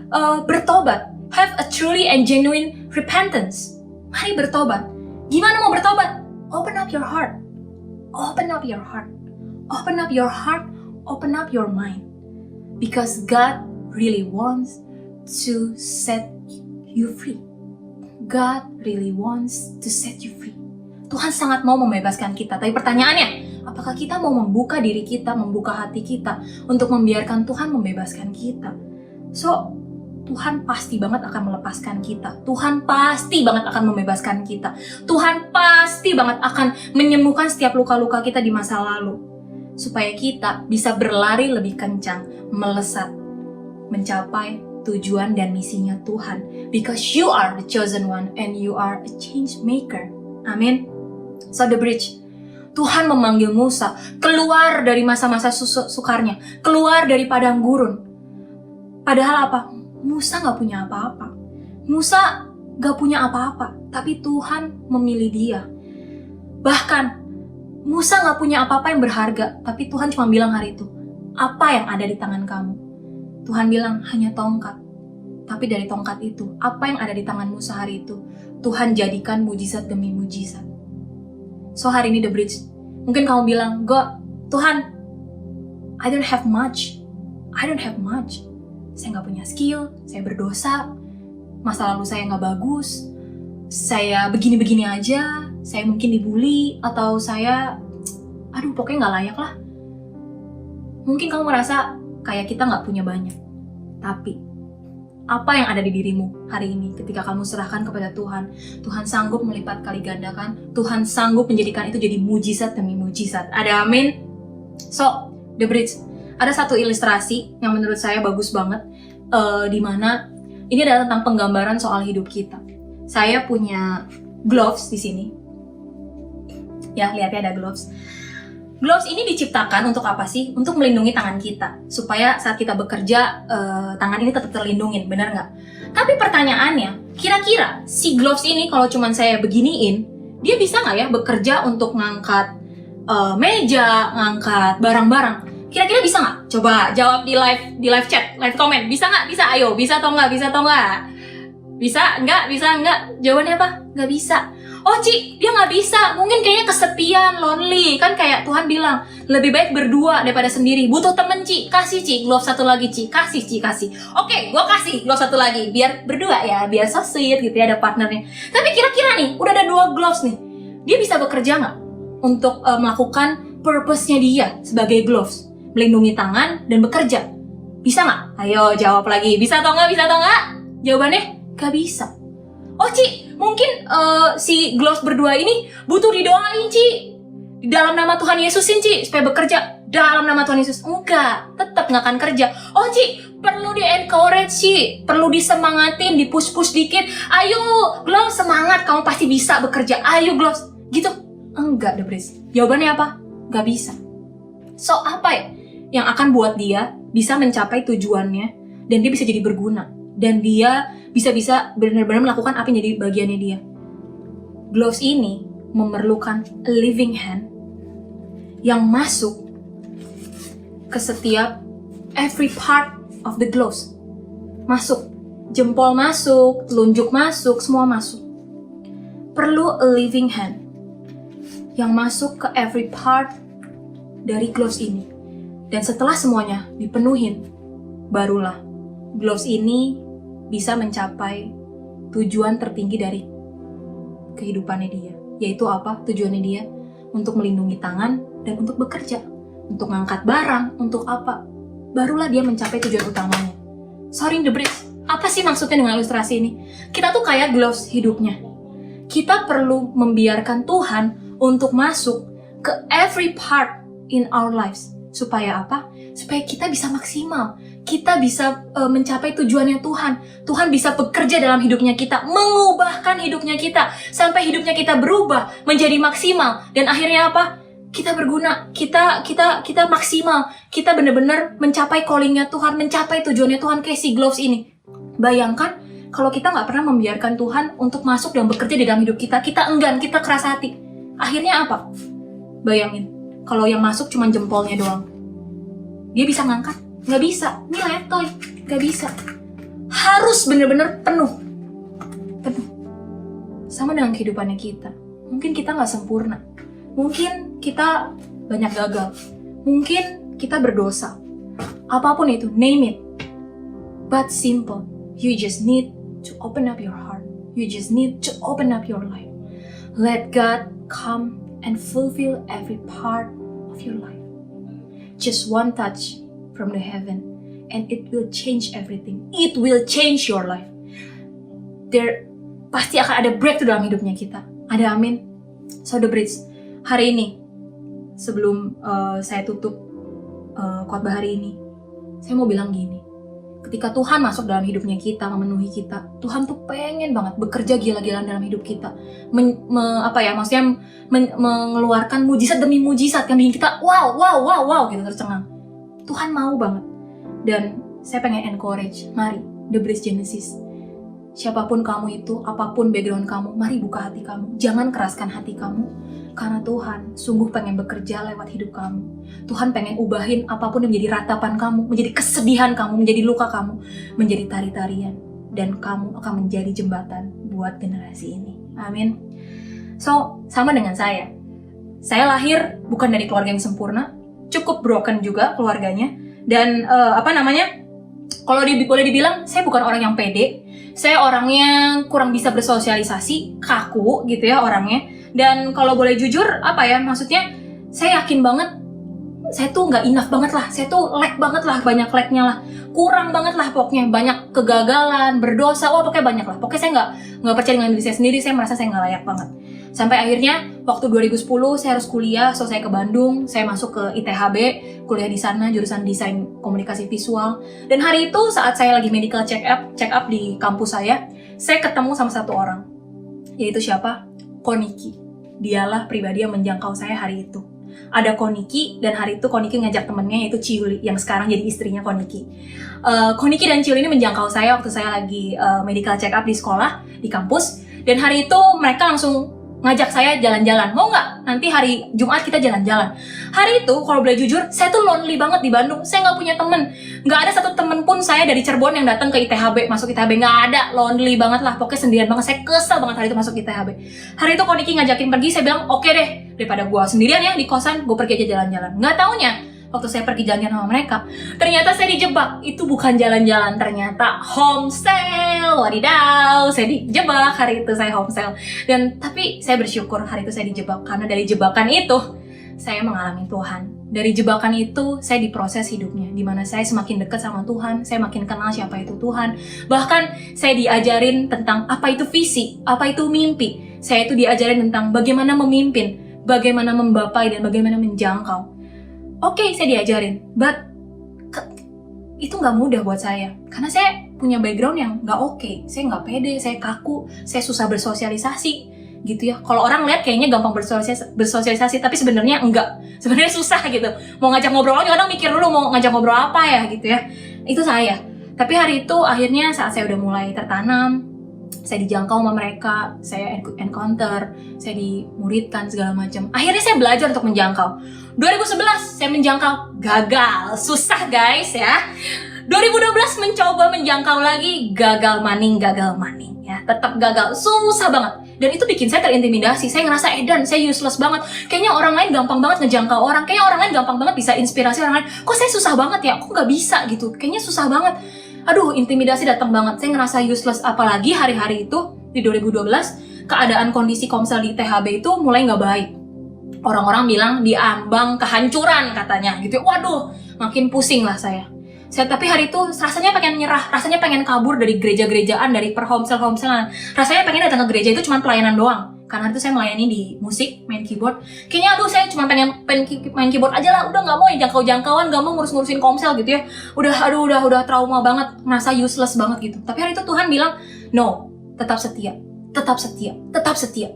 bertobat. Have a truly and genuine repentance. Mari bertobat. Gimana mau bertobat? Open up your heart. Open up your heart. Open up your heart. Open up your mind. Because God really wants to set you free. God really wants to set you free. Tuhan sangat mau membebaskan kita. Tapi pertanyaannya, apakah kita mau membuka diri kita, membuka hati kita untuk membiarkan Tuhan membebaskan kita? So, Tuhan pasti banget akan melepaskan kita. Tuhan pasti banget akan membebaskan kita. Tuhan pasti banget akan menyembuhkan setiap luka-luka kita di masa lalu. Supaya kita bisa berlari lebih kencang, melesat, mencapai tujuan dan misinya Tuhan. Because you are the chosen one and you are a change maker. Amin. So The Bridge, Tuhan memanggil Musa keluar dari masa-masa sukarnya, keluar dari padang gurun. Padahal apa? Musa gak punya apa-apa. Musa gak punya apa-apa, tapi Tuhan memilih dia. Bahkan Musa gak punya apa-apa yang berharga, tapi Tuhan cuma bilang hari itu, apa yang ada di tangan kamu? Tuhan bilang hanya tongkat. Tapi dari tongkat itu, apa yang ada di tangan Musa hari itu, Tuhan jadikan mujizat demi mujizat. So hari ini The Bridge, mungkin kamu bilang, Tuhan, I don't have much. Saya nggak punya skill, saya berdosa, masa lalu saya nggak bagus, saya begini-begini aja, saya mungkin dibully, atau saya, pokoknya nggak layak lah. Mungkin kamu merasa kayak kita nggak punya banyak. Tapi, apa yang ada di dirimu hari ini ketika kamu serahkan kepada Tuhan, Tuhan sanggup melipat kali gandakan, Tuhan sanggup menjadikan itu jadi mujizat demi mujizat. Ada amin? So, The Bridge, ada satu ilustrasi yang menurut saya bagus banget, di mana ini adalah tentang penggambaran soal hidup kita. Saya punya gloves di sini. Ya, lihatnya ada gloves. Gloves ini diciptakan untuk apa sih? Untuk melindungi tangan kita, supaya saat kita bekerja, tangan ini tetap terlindungin, benar nggak? Tapi pertanyaannya, kira-kira si gloves ini kalau cuma saya beginiin, dia bisa nggak ya bekerja untuk ngangkat meja, ngangkat barang-barang? Kira-kira bisa nggak? Coba jawab di live chat, live comment. Bisa nggak? Bisa, ayo. Bisa atau nggak? Bisa atau nggak? Bisa nggak? Bisa nggak? Jawabannya apa? Nggak bisa. Oh Ci, dia nggak bisa. Mungkin kayaknya kesepian, lonely. Kan kayak Tuhan bilang, lebih baik berdua daripada sendiri. Butuh temen Ci, kasih Ci. Glove satu lagi Ci, kasih Ci, kasih. Oke, gue kasih glove satu lagi. Biar berdua ya, biar so sweet gitu ya, ada partnernya. Tapi kira-kira nih, udah ada 2 gloves nih. Dia bisa bekerja nggak? Untuk melakukan purpose-nya dia sebagai gloves. Melindungi tangan dan bekerja. Bisa nggak? Ayo jawab lagi. Bisa atau nggak? Bisa atau nggak? Jawabannya nggak bisa. Oh Ci, mungkin si gloves berdua ini butuh didoain Ci. Di dalam nama Tuhan Yesusin Ci, supaya bekerja. Dalam nama Tuhan Yesus. Enggak, tetap nggak akan kerja. Oh Ci, perlu di-encourage Ci. Perlu disemangatin, di-push-push dikit. Ayo, gloves semangat, kamu pasti bisa bekerja. Ayo gloves. Gitu. Enggak, The Bridge. Jawabannya apa? Nggak bisa. So, apa ya yang akan buat dia bisa mencapai tujuannya dan dia bisa jadi berguna dan dia bisa benar-benar melakukan apa yang jadi bagiannya dia? Gloves ini memerlukan a living hand yang masuk ke setiap every part of the gloves. Masuk, jempol masuk, telunjuk masuk, semua masuk. Perlu a living hand yang masuk ke every part dari gloves ini. Dan setelah semuanya dipenuhin, barulah gloves ini bisa mencapai tujuan tertinggi dari kehidupannya dia. Yaitu apa? Tujuannya dia untuk melindungi tangan dan untuk bekerja. Untuk ngangkat barang, untuk apa? barulah dia mencapai tujuan utamanya. Soaring the bridge. Apa sih maksudnya dengan ilustrasi ini? Kita tuh kayak gloves hidupnya. Kita perlu membiarkan Tuhan untuk masuk ke every part in our lives. Supaya apa? Supaya kita bisa maksimal. Kita bisa mencapai tujuannya Tuhan. Tuhan bisa bekerja dalam hidupnya kita, mengubahkan hidupnya kita sampai hidupnya kita berubah menjadi maksimal. Dan akhirnya apa? Kita berguna, kita maksimal, kita benar-benar mencapai callingnya Tuhan, mencapai tujuannya Tuhan kayak si gloves ini. Bayangkan kalau kita nggak pernah membiarkan Tuhan untuk masuk dan bekerja di dalam hidup kita, kita enggan, kita keras hati. Akhirnya apa? Bayangin, kalau yang masuk cuma jempolnya doang. Dia bisa ngangkat? Nggak bisa, ini letoy, nggak bisa. Harus benar-benar penuh. Sama dengan kehidupannya kita. Mungkin kita nggak sempurna. Mungkin kita banyak gagal. Mungkin kita berdosa. Apapun itu, name it. But simple. You just need to open up your heart. You just need to open up your life. Let God come and fulfill every part of your life. Just one touch from the heaven and it will change everything. It will change your life. There pasti akan ada breakthrough dalam hidupnya kita. Ada amin. So the bridge. Hari ini, sebelum saya tutup khotbah hari ini, saya mau bilang gini. Ketika Tuhan masuk dalam hidupnya kita, memenuhi kita, Tuhan tuh pengen banget bekerja gila-gilaan dalam hidup kita. Mengeluarkan mujizat demi mujizat yang bikin kita wow gitu tercengang. Tuhan mau banget. Dan saya pengen encourage, mari, The Bridge Genesis. Siapapun kamu itu, apapun background kamu, mari buka hati kamu. Jangan keraskan hati kamu. Karena Tuhan sungguh pengen bekerja lewat hidup kamu. Tuhan pengen ubahin apapun yang menjadi ratapan kamu, menjadi kesedihan kamu, menjadi luka kamu, menjadi tari-tarian. Dan kamu akan menjadi jembatan buat generasi ini. Amin. So, sama dengan saya. Saya lahir bukan dari keluarga yang sempurna, cukup broken juga keluarganya. Dan kalau boleh dibilang, saya bukan orang yang pede. Saya orangnya kurang bisa bersosialisasi, kaku gitu ya orangnya. Dan kalau boleh jujur, maksudnya saya yakin banget, saya tuh nggak enough banget lah, saya tuh lag banget lah, banyak lagnya lah, kurang banget lah pokoknya, banyak kegagalan, berdosa, pokoknya banyak lah. Pokoknya saya nggak percaya dengan diri saya sendiri, saya merasa saya nggak layak banget. Sampai akhirnya waktu 2010 saya harus kuliah, so saya ke Bandung, saya masuk ke ITHB, kuliah di sana jurusan desain komunikasi visual. Dan hari itu saat saya lagi medical check up di kampus saya ketemu sama satu orang, yaitu siapa? Koniki. Dialah pribadi yang menjangkau saya hari itu. Ada Koniki, dan hari itu Koniki ngajak temennya yaitu Ciuli yang sekarang jadi istrinya Koniki. Koniki dan Ciuli ini menjangkau saya waktu saya lagi medical check up di sekolah, di kampus. Dan hari itu mereka langsung ngajak saya jalan-jalan. Mau nggak? Nanti hari Jumat kita jalan-jalan. Hari itu, kalau boleh jujur, saya tuh lonely banget di Bandung. Saya nggak punya temen. Nggak ada satu temen pun saya dari Cirebon yang datang ke ITHB, masuk ITHB. Nggak ada. Lonely banget lah. Pokoknya sendirian banget. Saya kesel banget hari itu masuk ITHB. Hari itu Koniki ngajakin pergi, saya bilang, oke deh. Daripada gue sendirian ya di kosan, gue pergi aja jalan-jalan. Nggak taunya, waktu saya pergi jalan-jalan sama mereka, ternyata saya dijebak. Itu bukan jalan-jalan, ternyata home sale. Wadidaw, saya dijebak hari itu, saya home sale. Dan tapi saya bersyukur hari itu saya dijebak, karena dari jebakan itu saya mengalami Tuhan. Dari jebakan itu saya diproses hidupnya, dimana saya semakin dekat sama Tuhan, saya makin kenal siapa itu Tuhan. Bahkan saya diajarin tentang apa itu visi, apa itu mimpi. Saya itu diajarin tentang bagaimana memimpin, bagaimana membapai, dan bagaimana menjangkau. Oke, saya diajarin, but itu nggak mudah buat saya. Karena saya punya background yang nggak oke. Saya nggak pede, saya kaku, saya susah bersosialisasi, gitu ya. Kalau orang lihat kayaknya gampang bersosialisasi, tapi sebenarnya enggak. Sebenarnya susah gitu. Mau ngajak ngobrol aja orang mikir dulu mau ngajak ngobrol apa ya, gitu ya. Itu saya. Tapi hari itu akhirnya saat saya udah mulai tertanam, saya dijangkau sama mereka, saya encounter, saya dimuridkan segala macam. Akhirnya saya belajar untuk menjangkau. 2011 saya menjangkau, gagal, susah guys ya. 2012 mencoba menjangkau lagi, gagal maning ya, tetap gagal, susah banget. Dan itu bikin saya terintimidasi, saya ngerasa edan, saya useless banget. Kayaknya orang lain gampang banget ngejangkau orang, kayaknya orang lain gampang banget bisa inspirasi orang lain. Kok saya susah banget ya, kok nggak bisa gitu, kayaknya susah banget. Aduh, intimidasi datang banget, saya ngerasa useless. Apalagi hari-hari itu, di 2012, keadaan kondisi Komsel di ITHB itu mulai nggak baik. Orang-orang bilang diambang kehancuran katanya gitu. Waduh, makin pusing lah saya. Tapi hari itu rasanya pengen nyerah, rasanya pengen kabur dari gereja-gerejaan, dari perhomsel-homselan. Rasanya pengen datang ke gereja itu cuma pelayanan doang. Karena itu saya melayani di musik, main keyboard. Kayaknya aduh saya cuma pengen main keyboard aja lah, udah nggak mau ya jangkau-jangkauan, nggak mau ngurus-ngurusin komsel gitu ya. Udah trauma banget, merasa useless banget gitu. Tapi hari itu Tuhan bilang, no, tetap setia, tetap setia, tetap setia,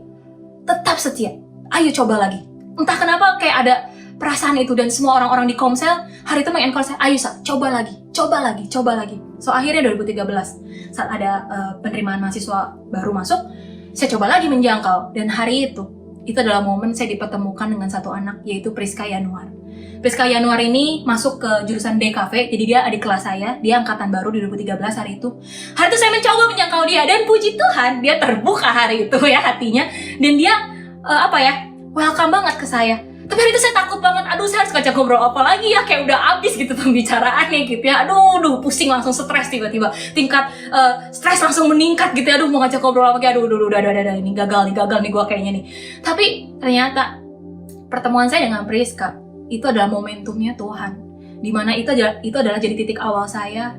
tetap setia. Ayo coba lagi. Entah kenapa kayak ada perasaan itu, dan semua orang-orang di komsel hari itu mengencourage saya, ayo Sa, coba lagi, coba lagi, coba lagi. So akhirnya 2013 saat ada penerimaan mahasiswa baru masuk, saya coba lagi menjangkau, dan hari itu adalah momen saya dipertemukan dengan satu anak, yaitu Priska Yanuar. Priska Yanuar ini masuk ke jurusan DKV, jadi dia adik kelas saya, dia angkatan baru di 2013 hari itu. Hari itu saya mencoba menjangkau dia, dan puji Tuhan dia terbuka hari itu ya hatinya, dan dia welcome banget ke saya. Tapi hari itu saya takut banget, aduh saya harus ngajak ngobrol apa lagi ya, kayak udah abis gitu pembicaraannya gitu ya. Aduh pusing, langsung stres tiba-tiba. Tingkat stres langsung meningkat gitu ya, aduh mau ngajak ngobrol apa lagi, aduh udah ini gagal nih gue kayaknya nih. Tapi ternyata pertemuan saya dengan Priska itu adalah momentumnya Tuhan. Dimana itu adalah jadi titik awal saya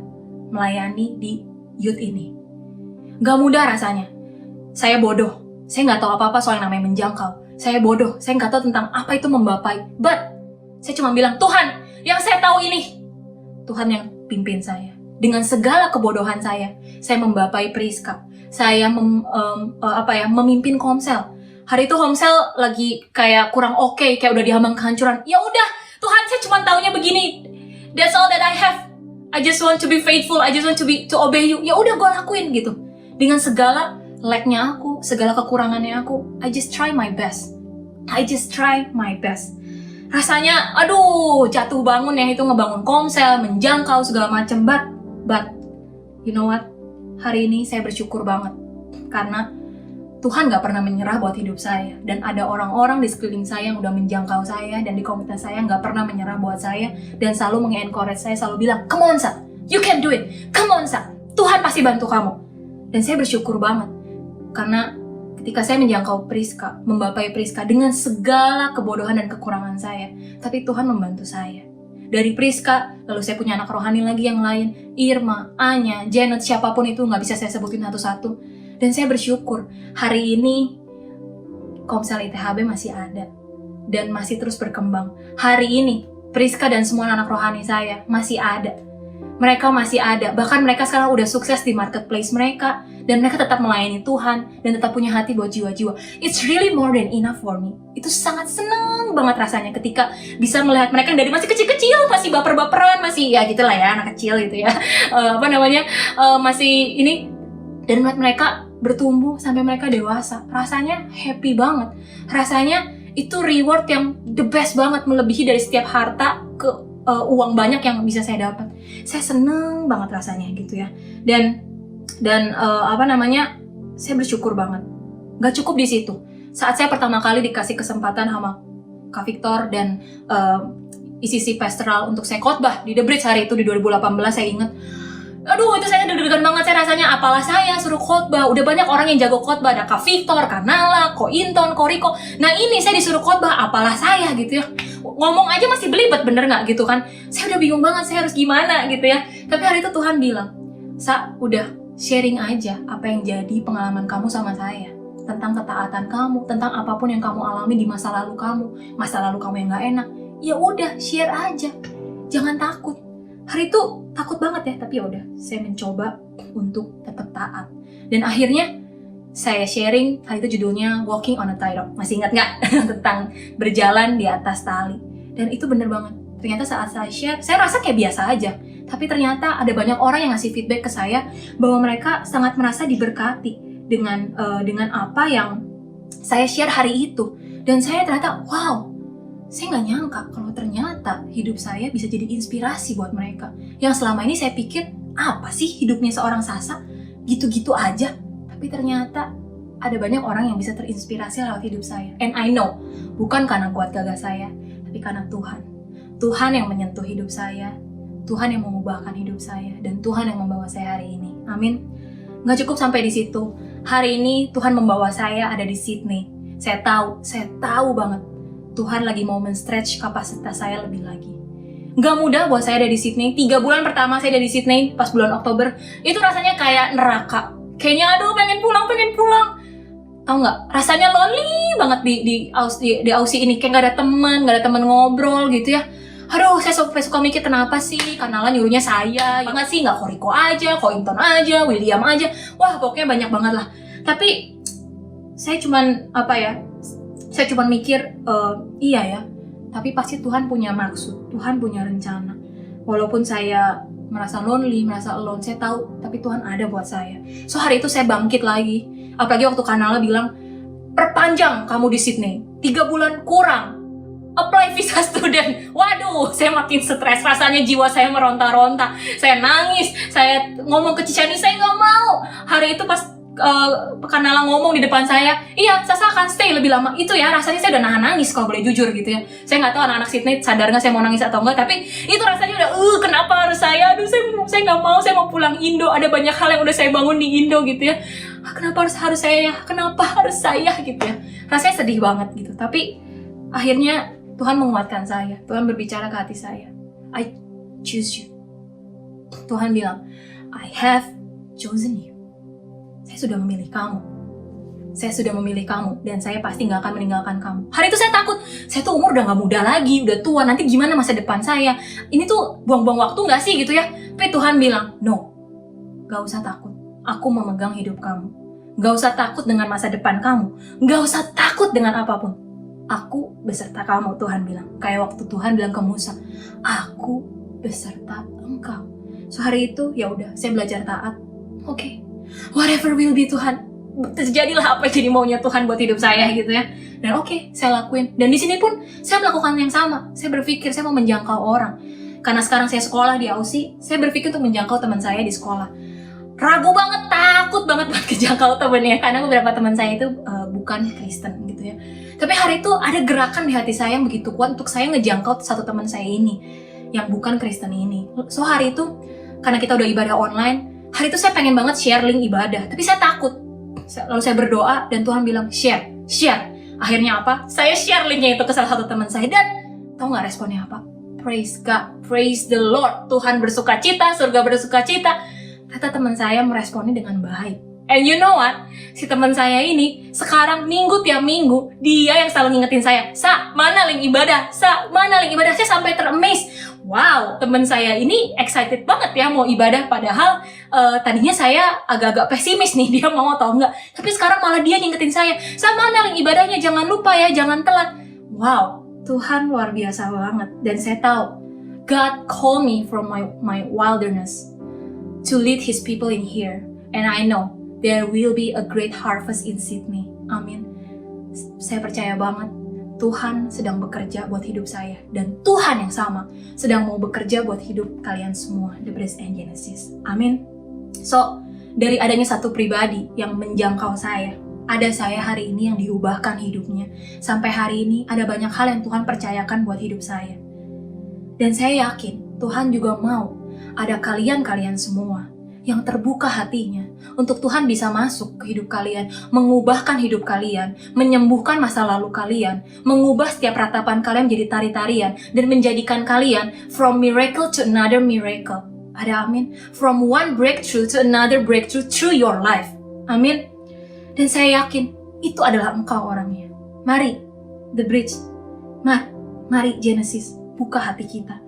melayani di youth ini. Gak mudah rasanya. Saya bodoh, saya gak tahu apa-apa soal yang namanya menjangkau. Saya bodoh, saya nggak tahu tentang apa itu membapai. But, saya cuma bilang, Tuhan, yang saya tahu ini. Tuhan yang pimpin saya. Dengan segala kebodohan saya membapai Priska. Saya memimpin komsel. Hari itu komsel lagi kayak kurang oke, kayak udah dihambang kehancuran. Ya udah, Tuhan, saya cuma taunya begini. That's all that I have. I just want to be faithful. I just want to obey you. Ya udah, gue lakuin gitu. Dengan segala lag-nya aku, segala kekurangannya aku, I just try my best. Rasanya, aduh, jatuh bangun ya itu ngebangun komsel, menjangkau segala macam, but, you know what? Hari ini saya bersyukur banget karena Tuhan gak pernah menyerah buat hidup saya, dan ada orang-orang di sekeliling saya yang udah menjangkau saya, dan di komunitas saya gak pernah menyerah buat saya, dan selalu mengencourage saya, selalu bilang, come on Sa, you can do it, come on Sa, Tuhan pasti bantu kamu. Dan saya bersyukur banget karena ketika saya menjangkau Priska, membapai Priska dengan segala kebodohan dan kekurangan saya, tapi Tuhan membantu saya. Dari Priska, lalu saya punya anak rohani lagi yang lain, Irma, Anya, Janet, siapapun itu nggak bisa saya sebutin satu-satu. Dan saya bersyukur hari ini Komsel ITHB masih ada dan masih terus berkembang. Hari ini Priska dan semua anak rohani saya masih ada. Mereka masih ada, bahkan mereka sekarang udah sukses di marketplace mereka, dan mereka tetap melayani Tuhan, dan tetap punya hati buat jiwa-jiwa. It's really more than enough for me. Itu sangat seneng banget rasanya ketika bisa melihat mereka yang dari masih kecil-kecil, masih baper-baperan, masih ya gitulah ya, anak kecil gitu ya, masih ini, dan melihat mereka bertumbuh sampai mereka dewasa. Rasanya happy banget, rasanya itu reward yang the best banget, melebihi dari setiap harta ke uang banyak yang bisa saya dapat. Saya seneng banget rasanya gitu ya. Dan saya bersyukur banget. Gak cukup di situ. Saat saya pertama kali dikasih kesempatan sama Kak Victor dan ICC Pastoral untuk saya khotbah di The Bridge hari itu di 2018, saya ingat. Aduh, itu saya deg-degan banget, saya rasanya apalah saya suruh khotbah. Udah banyak orang yang jago khotbah, ada Kak Victor, Kak Nala, Ko Inton, Ko Riko. Nah ini saya disuruh khotbah, apalah saya gitu ya. Ngomong aja masih belibet, bener gak gitu kan. Saya udah bingung banget, saya harus gimana gitu ya. Tapi hari itu Tuhan bilang, Sa, udah sharing aja apa yang jadi pengalaman kamu sama saya. Tentang ketaatan kamu, tentang apapun yang kamu alami di masa lalu kamu yang gak enak. Ya udah, share aja. Jangan takut. Hari itu takut banget ya, tapi ya udah, saya mencoba untuk tetap taat. Dan akhirnya saya sharing, hari itu judulnya Walking on a Tightrope. Masih ingat nggak? Tentang berjalan di atas tali. Dan itu bener banget. Ternyata saat saya share, saya rasa kayak biasa aja. Tapi ternyata ada banyak orang yang ngasih feedback ke saya bahwa mereka sangat merasa diberkati dengan apa yang saya share hari itu. Dan saya ternyata, wow, saya nggak nyangka kalau ternyata hidup saya bisa jadi inspirasi buat mereka. Yang selama ini saya pikir, apa sih hidupnya seorang Sasa? Gitu-gitu aja. Tapi ternyata ada banyak orang yang bisa terinspirasi lewat hidup saya. And I know, bukan karena kuat gagah saya, tapi karena Tuhan. Tuhan yang menyentuh hidup saya, Tuhan yang mengubahkan hidup saya, dan Tuhan yang membawa saya hari ini. Amin. Nggak cukup sampai di situ. Hari ini Tuhan membawa saya ada di Sydney. Saya tahu banget Tuhan lagi mau men-stretch kapasitas saya lebih lagi. Gak mudah buat saya ada di Sydney. 3 bulan pertama saya ada di Sydney pas bulan Oktober, itu rasanya kayak neraka. Kayaknya aduh pengen pulang. Tahu nggak? Rasanya lonely banget di Aussie ini. Kayak gak ada teman ngobrol gitu ya. Aduh, saya suka mikir kenapa sih Kanala nyuruhnya saya. Banget sih, nggak Koriko aja, Kointon aja, William aja. Wah, pokoknya banyak banget lah. Tapi saya cuman mikir iya ya. Tapi pasti Tuhan punya maksud, Tuhan punya rencana. Walaupun saya merasa lonely, merasa alone, saya tahu, tapi Tuhan ada buat saya. So hari itu saya bangkit lagi. Apalagi waktu Kanala bilang, perpanjang kamu di Sydney, 3 bulan kurang, apply visa student. Waduh, saya makin stres, rasanya jiwa saya meronta-ronta. Saya nangis, saya ngomong ke Cicani, saya nggak mau. Hari itu pas Kanala ngomong di depan saya, iya Sasa akan stay lebih lama. Itu ya rasanya saya udah nahan nangis kalau boleh jujur gitu ya. Saya nggak tahu anak-anak Sydney sadar nggak saya mau nangis atau enggak, tapi itu rasanya udah kenapa harus saya? Aduh, saya nggak mau, saya mau pulang Indo. Ada banyak hal yang udah saya bangun di Indo gitu ya. Kenapa harus saya? Kenapa harus saya gitu ya? Rasanya sedih banget gitu. Tapi akhirnya Tuhan menguatkan saya. Tuhan berbicara ke hati saya. I choose you. Tuhan bilang, I have chosen you. Saya sudah memilih kamu. Saya sudah memilih kamu. Dan saya pasti gak akan meninggalkan kamu. Hari itu saya takut. Saya tuh umur udah gak muda lagi. Udah tua. Nanti gimana masa depan saya? Ini tuh buang-buang waktu gak sih gitu ya? Tapi Tuhan bilang, no. Gak usah takut. Aku memegang hidup kamu. Gak usah takut dengan masa depan kamu. Gak usah takut dengan apapun. Aku beserta kamu, Tuhan bilang. Kayak waktu Tuhan bilang ke Musa, aku beserta engkau. So hari itu ya udah, saya belajar taat. Oke. Whatever will be Tuhan, terjadilah apa yang jadi maunya Tuhan buat hidup saya gitu ya. Dan oke, saya lakuin. Dan di sini pun saya melakukan yang sama. Saya berpikir saya mau menjangkau orang. Karena sekarang saya sekolah di Aussie, saya berpikir untuk menjangkau teman saya di sekolah. Ragu banget, takut banget buat kejangkau temennya. Karena beberapa teman saya itu bukan Kristen gitu ya. Tapi hari itu ada gerakan di hati saya yang begitu kuat untuk saya ngejangkau satu teman saya ini yang bukan Kristen ini. So hari itu karena kita udah ibadah online, hari itu saya pengen banget share link ibadah, tapi saya takut. Lalu saya berdoa dan Tuhan bilang share. Akhirnya apa? Saya share linknya itu ke salah satu teman saya dan tahu nggak responnya apa? Praise God, praise the Lord. Tuhan bersuka cita, surga bersuka cita. Kata teman saya meresponnya dengan baik. And you know what? Si teman saya ini sekarang minggu tiap minggu dia yang selalu ngingetin saya, Sa, mana link ibadah? Sa, mana link ibadah? Saya sampai teramaze. Wow, teman saya ini excited banget ya mau ibadah. Padahal tadinya saya agak-agak pesimis nih dia mau atau enggak. Tapi sekarang malah dia ngingetin saya, Sa, mana link ibadahnya? Jangan lupa ya, jangan telat. Wow, Tuhan luar biasa banget. Dan saya tahu God called me from my wilderness to lead His people in here. And I know there will be a great harvest in Sydney. Amin. Saya percaya banget Tuhan sedang bekerja buat hidup saya. Dan Tuhan yang sama sedang mau bekerja buat hidup kalian semua. The Bridge and Genesis. Amin. So, dari adanya satu pribadi yang menjangkau saya, ada saya hari ini yang diubahkan hidupnya. Sampai hari ini ada banyak hal yang Tuhan percayakan buat hidup saya. Dan saya yakin Tuhan juga mau ada kalian-kalian semua yang terbuka hatinya untuk Tuhan bisa masuk ke hidup kalian, mengubahkan hidup kalian, menyembuhkan masa lalu kalian, mengubah setiap ratapan kalian menjadi tari-tarian, dan menjadikan kalian from miracle to another miracle. Ada amin? From one breakthrough to another breakthrough through your life. Amin? Dan saya yakin itu adalah engkau orangnya. Mari, The Bridge. Mari Genesis, buka hati kita.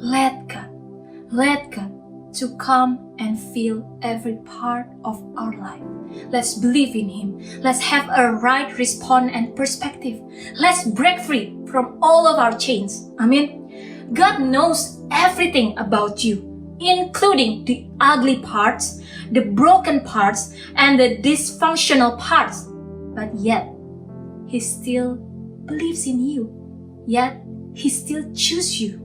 Let God to come and fill every part of our life. Let's believe in Him. Let's have a right response and perspective. Let's break free from all of our chains. Amen. God knows everything about you, including the ugly parts, the broken parts, and the dysfunctional parts. But yet, He still believes in you. Yet, He still chooses you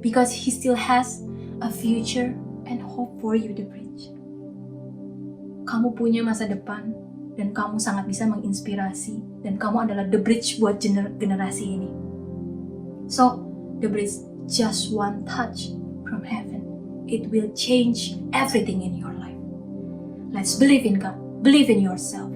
because He still has a future and hope for you, The Bridge. Kamu punya masa depan dan kamu sangat bisa menginspirasi dan kamu adalah The Bridge buat generasi ini. So, The Bridge, just one touch from heaven, it will change everything in your life. Let's believe in God, believe in yourself,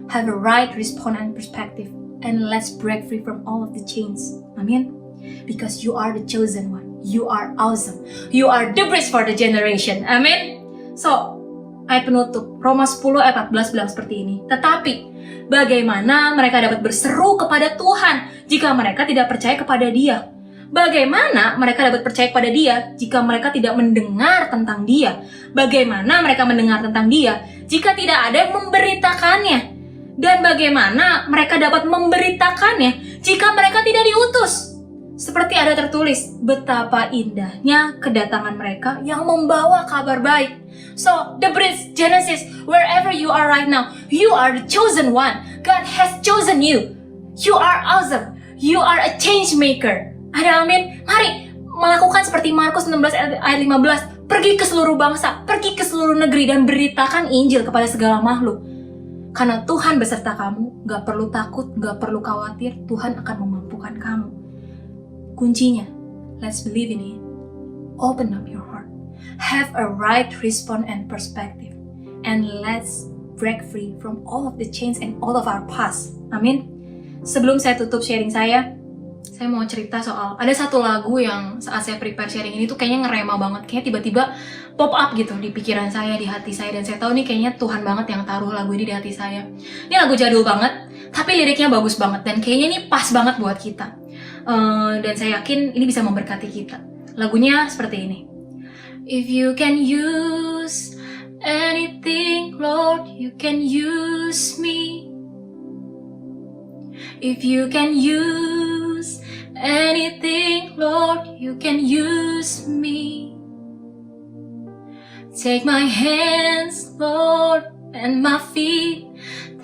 have a right response and perspective, and let's break free from all of the chains. Amen. Because you are the chosen one. You are awesome. You are the bridge for the generation. Amin. So, ayat penutup Roma 10 ayat 14 bilang seperti ini. Tetapi bagaimana mereka dapat berseru kepada Tuhan jika mereka tidak percaya kepada Dia? Bagaimana mereka dapat percaya kepada Dia jika mereka tidak mendengar tentang Dia? Bagaimana mereka mendengar tentang Dia jika tidak ada yang memberitakannya? Dan bagaimana mereka dapat memberitakannya jika mereka tidak diutus? Seperti ada tertulis, betapa indahnya kedatangan mereka yang membawa kabar baik. So, the bridge, Genesis, wherever you are right now, you are the chosen one. God has chosen you. You are awesome. You are a change maker. Ada amin? Mari melakukan seperti Markus 16 ayat 15. Pergi ke seluruh bangsa, pergi ke seluruh negeri dan beritakan Injil kepada segala makhluk. Karena Tuhan beserta kamu, gak perlu takut, gak perlu khawatir, Tuhan akan memampukan kamu. Kuncinya, let's believe in it. Open up your heart. Have a right response and perspective. And let's break free from all of the chains and all of our past. Amin. Sebelum saya tutup sharing saya mau cerita soal ada satu lagu yang saat saya prepare sharing ini tuh kayaknya ngerema banget. Kayaknya tiba-tiba pop up gitu di pikiran saya, di hati saya. Dan saya tahu nih kayaknya Tuhan banget yang taruh lagu ini di hati saya. Ini lagu jadul banget, tapi liriknya bagus banget. Dan kayaknya ini pas banget buat kita. Dan saya yakin ini bisa memberkati kita. Lagunya seperti ini. If you can use anything, Lord, you can use me. If you can use anything, Lord, you can use me. Take my hands, Lord, and my feet.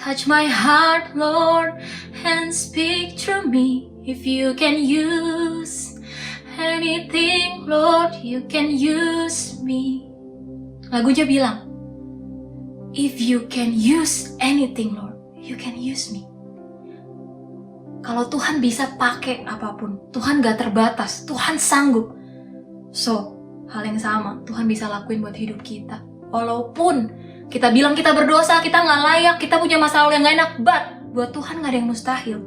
Touch my heart, Lord, and speak through me. If you can use anything, Lord, you can use me. Lagunya bilang, if you can use anything, Lord, you can use me. Kalau Tuhan bisa pakai apapun, Tuhan gak terbatas, Tuhan sanggup. So, hal yang sama, Tuhan bisa lakuin buat hidup kita. Walaupun kita bilang kita berdosa, kita gak layak, kita punya masa lalu yang gak enak, but buat Tuhan gak ada yang mustahil.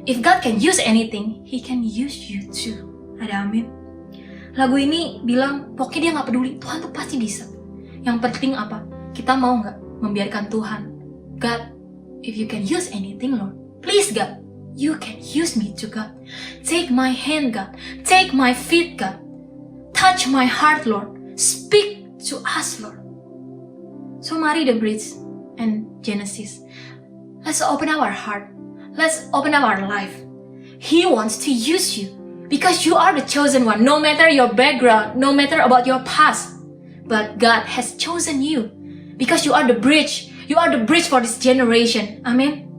If God can use anything, He can use you too. Ada amin. Lagu ini bilang, pokoknya dia gak peduli, Tuhan tuh pasti bisa. Yang penting apa? Kita mau gak membiarkan Tuhan? God, if you can use anything, Lord, please God, you can use me too, God. Take my hand, God. Take my feet, God. Touch my heart, Lord. Speak to us, Lord. So mari the bridge and Genesis. Let's open our heart. Let's open up our life. He wants to use you because you are the chosen one, no matter your background, no matter about your past. But God has chosen you because you are the bridge. You are the bridge for this generation. Amen.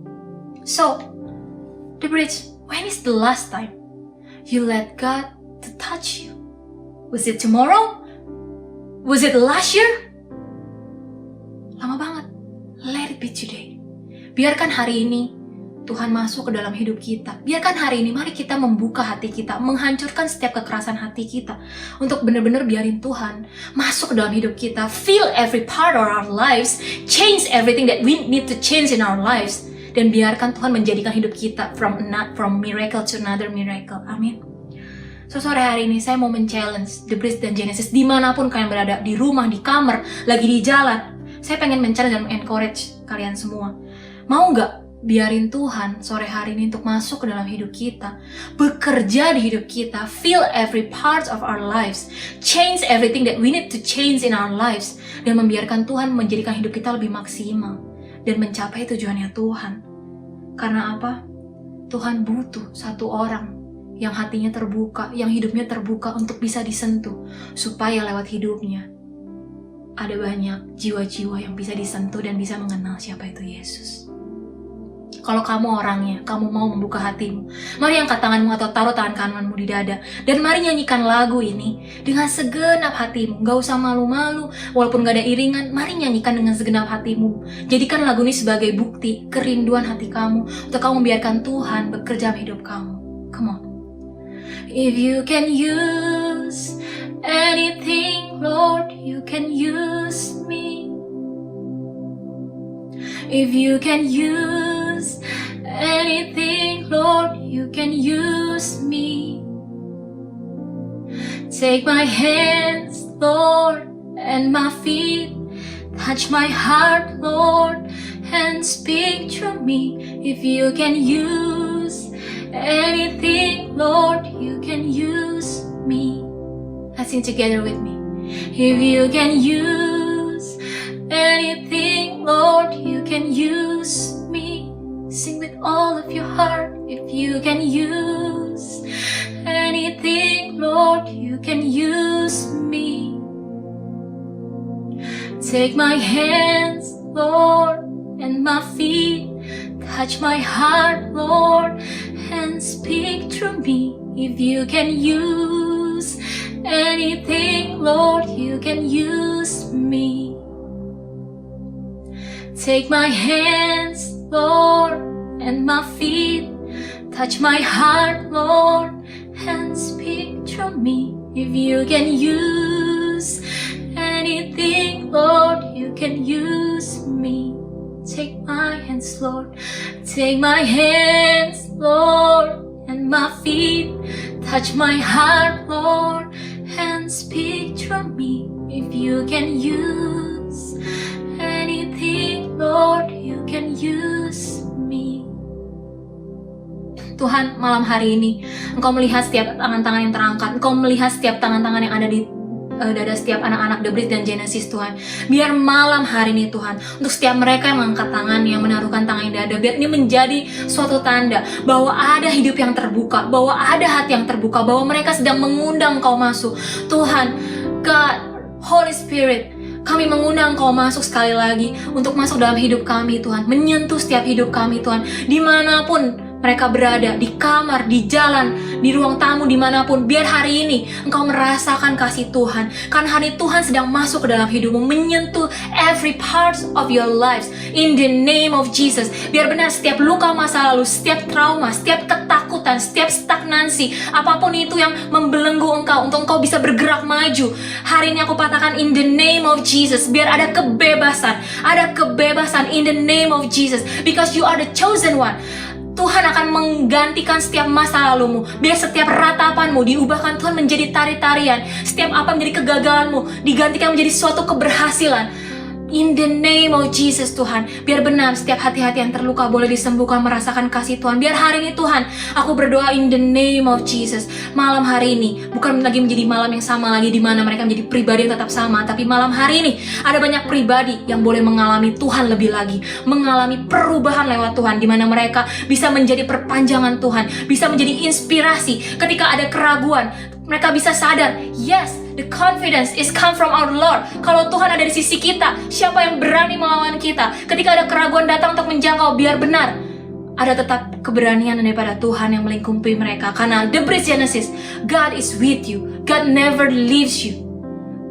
So, the bridge, when is the last time you let God to touch you? Was it tomorrow? Was it last year? Lama banget. Let it be today. Biarkan hari ini Tuhan masuk ke dalam hidup kita. Biarkan hari ini, mari kita membuka hati kita, menghancurkan setiap kekerasan hati kita, untuk benar-benar biarin Tuhan masuk ke dalam hidup kita, fill every part of our lives, change everything that we need to change in our lives, dan biarkan Tuhan menjadikan hidup kita from miracle to another miracle. Amin. So, sore hari ini saya mau men-challenge The Bridge dan Genesis dimanapun kalian berada, di rumah, di kamar, lagi di jalan. Saya pengen men-challenge dan encourage kalian semua. Mau nggak biarin Tuhan sore hari ini untuk masuk ke dalam hidup kita, bekerja di hidup kita, fill every part of our lives, change everything that we need to change in our lives, dan membiarkan Tuhan menjadikan hidup kita lebih maksimal dan mencapai tujuannya Tuhan. Karena apa? Tuhan butuh satu orang yang hatinya terbuka, yang hidupnya terbuka untuk bisa disentuh, supaya lewat hidupnya ada banyak jiwa-jiwa yang bisa disentuh dan bisa mengenal siapa itu Yesus. Kalau kamu orangnya, kamu mau membuka hatimu, mari angkat tanganmu atau taruh tangan kananmu di dada, dan mari nyanyikan lagu ini dengan segenap hatimu. Gak usah malu-malu, walaupun gak ada iringan, mari nyanyikan dengan segenap hatimu. Jadikan lagu ini sebagai bukti kerinduan hati kamu, untuk kamu membiarkan Tuhan bekerja dalam hidup kamu. Come on. If you can use anything, Lord, you can use me. If you can use anything, Lord, you can use me. Take my hands, Lord, and my feet. Touch my heart, Lord, and speak through me. If you can use anything, Lord, you can use me. Let's sing together with me. If you can use anything, Lord, you can use me. Sing with all of your heart. If you can use anything, Lord, you can use me. Take my hands, Lord, and my feet. Touch my heart, Lord, and speak through me. If you can use anything, Lord, you can use me. Take my hands, Lord, and my feet. Touch my heart, Lord, and speak through me. If you can use anything, Lord, you can use me. Take my hands, Lord. Take my hands, Lord, and my feet. Touch my heart, Lord, and speak through me. If you can use anything, Lord, you can use me. Tuhan, malam hari ini Engkau melihat setiap tangan-tangan yang terangkat. Engkau melihat setiap tangan-tangan yang ada di dada setiap anak-anak The Bridge dan Genesis, Tuhan. Biar malam hari ini, Tuhan, untuk setiap mereka yang mengangkat tangan, yang menaruhkan tangan di dada, biar ini menjadi suatu tanda bahwa ada hidup yang terbuka, bahwa ada hati yang terbuka, bahwa mereka sedang mengundang Engkau masuk. Tuhan, God, Holy Spirit, kami mengundang Engkau masuk sekali lagi untuk masuk dalam hidup kami, Tuhan. Menyentuh setiap hidup kami, Tuhan. Dimanapun mereka berada, di kamar, di jalan, di ruang tamu, dimanapun. Biar hari ini Engkau merasakan kasih Tuhan. Karena hari Tuhan sedang masuk ke dalam hidupmu, menyentuh every part of your lives. In the name of Jesus. Biar benar setiap luka masa lalu, setiap trauma, setiap ketakutan, setiap stagnansi, apapun itu yang membelenggu Engkau, untuk Engkau bisa bergerak maju. Hari ini aku patahkan in the name of Jesus. Biar ada kebebasan in the name of Jesus. Because you are the chosen one. Tuhan akan menggantikan setiap masa lalumu. Biar setiap ratapanmu diubahkan Tuhan menjadi tari-tarian. Setiap apa menjadi kegagalanmu digantikan menjadi suatu keberhasilan. In the name of Jesus, Tuhan. Biar benar setiap hati-hati yang terluka boleh disembuhkan, merasakan kasih Tuhan. Biar hari ini, Tuhan, aku berdoa in the name of Jesus. Malam hari ini bukan lagi menjadi malam yang sama lagi di mana mereka menjadi pribadi yang tetap sama, tapi malam hari ini ada banyak pribadi yang boleh mengalami Tuhan lebih lagi, mengalami perubahan lewat Tuhan, di mana mereka bisa menjadi perpanjangan Tuhan, bisa menjadi inspirasi ketika ada keraguan. Mereka bisa sadar, yes, the confidence is come from our Lord. Kalau Tuhan ada di sisi kita, siapa yang berani melawan kita? Ketika ada keraguan datang untuk menjangkau, biar benar ada tetap keberanian daripada Tuhan yang melingkupi mereka. Karena The Bridge Genesis, God is with you. God never leaves you.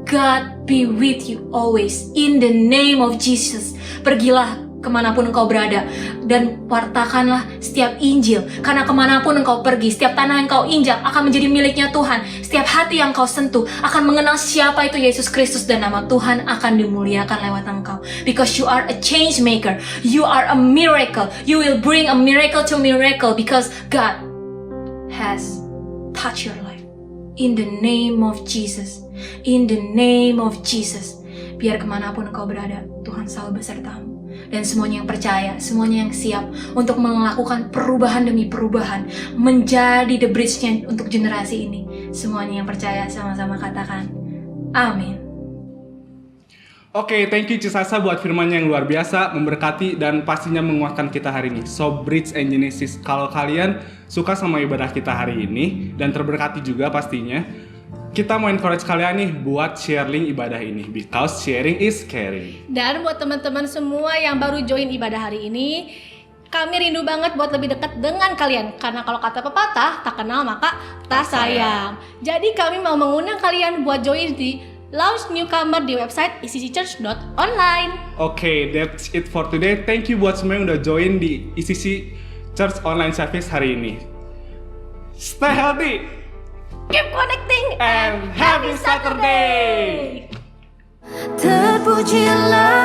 God be with you always. In the name of Jesus. Pergilah kemanapun engkau berada, dan wartakanlah setiap Injil. Karena kemanapun engkau pergi, setiap tanah yang engkau injak akan menjadi miliknya Tuhan. Setiap hati yang engkau sentuh akan mengenal siapa itu Yesus Kristus, dan nama Tuhan akan dimuliakan lewat engkau. Because you are a change maker, you are a miracle. You will bring a miracle to miracle because God has touched your life. In the name of Jesus, in the name of Jesus. Biar kemanapun engkau berada, Tuhan selalu besertamu. Dan semuanya yang percaya, semuanya yang siap untuk melakukan perubahan demi perubahan, menjadi The Bridge-nya untuk generasi ini. Semuanya yang percaya sama-sama katakan amin. Oke, thank you Cisasa buat firman-Nya yang luar biasa, memberkati dan pastinya menguatkan kita hari ini. So Bridge and Genesis, kalau kalian suka sama ibadah kita hari ini dan terberkati juga pastinya, kita mau encourage kalian nih buat sharing ibadah ini, because sharing is caring. Dan buat teman-teman semua yang baru join ibadah hari ini, kami rindu banget buat lebih dekat dengan kalian. Karena kalau kata pepatah, tak kenal maka tak sayang. Jadi kami mau mengundang kalian buat join di Launch Newcomer di website icc.church.online. Oke, that's it for today. Thank you buat semua yang udah join di ICC Church Online Service hari ini. Stay healthy, Keep connecting and happy Saturday! Terpujilah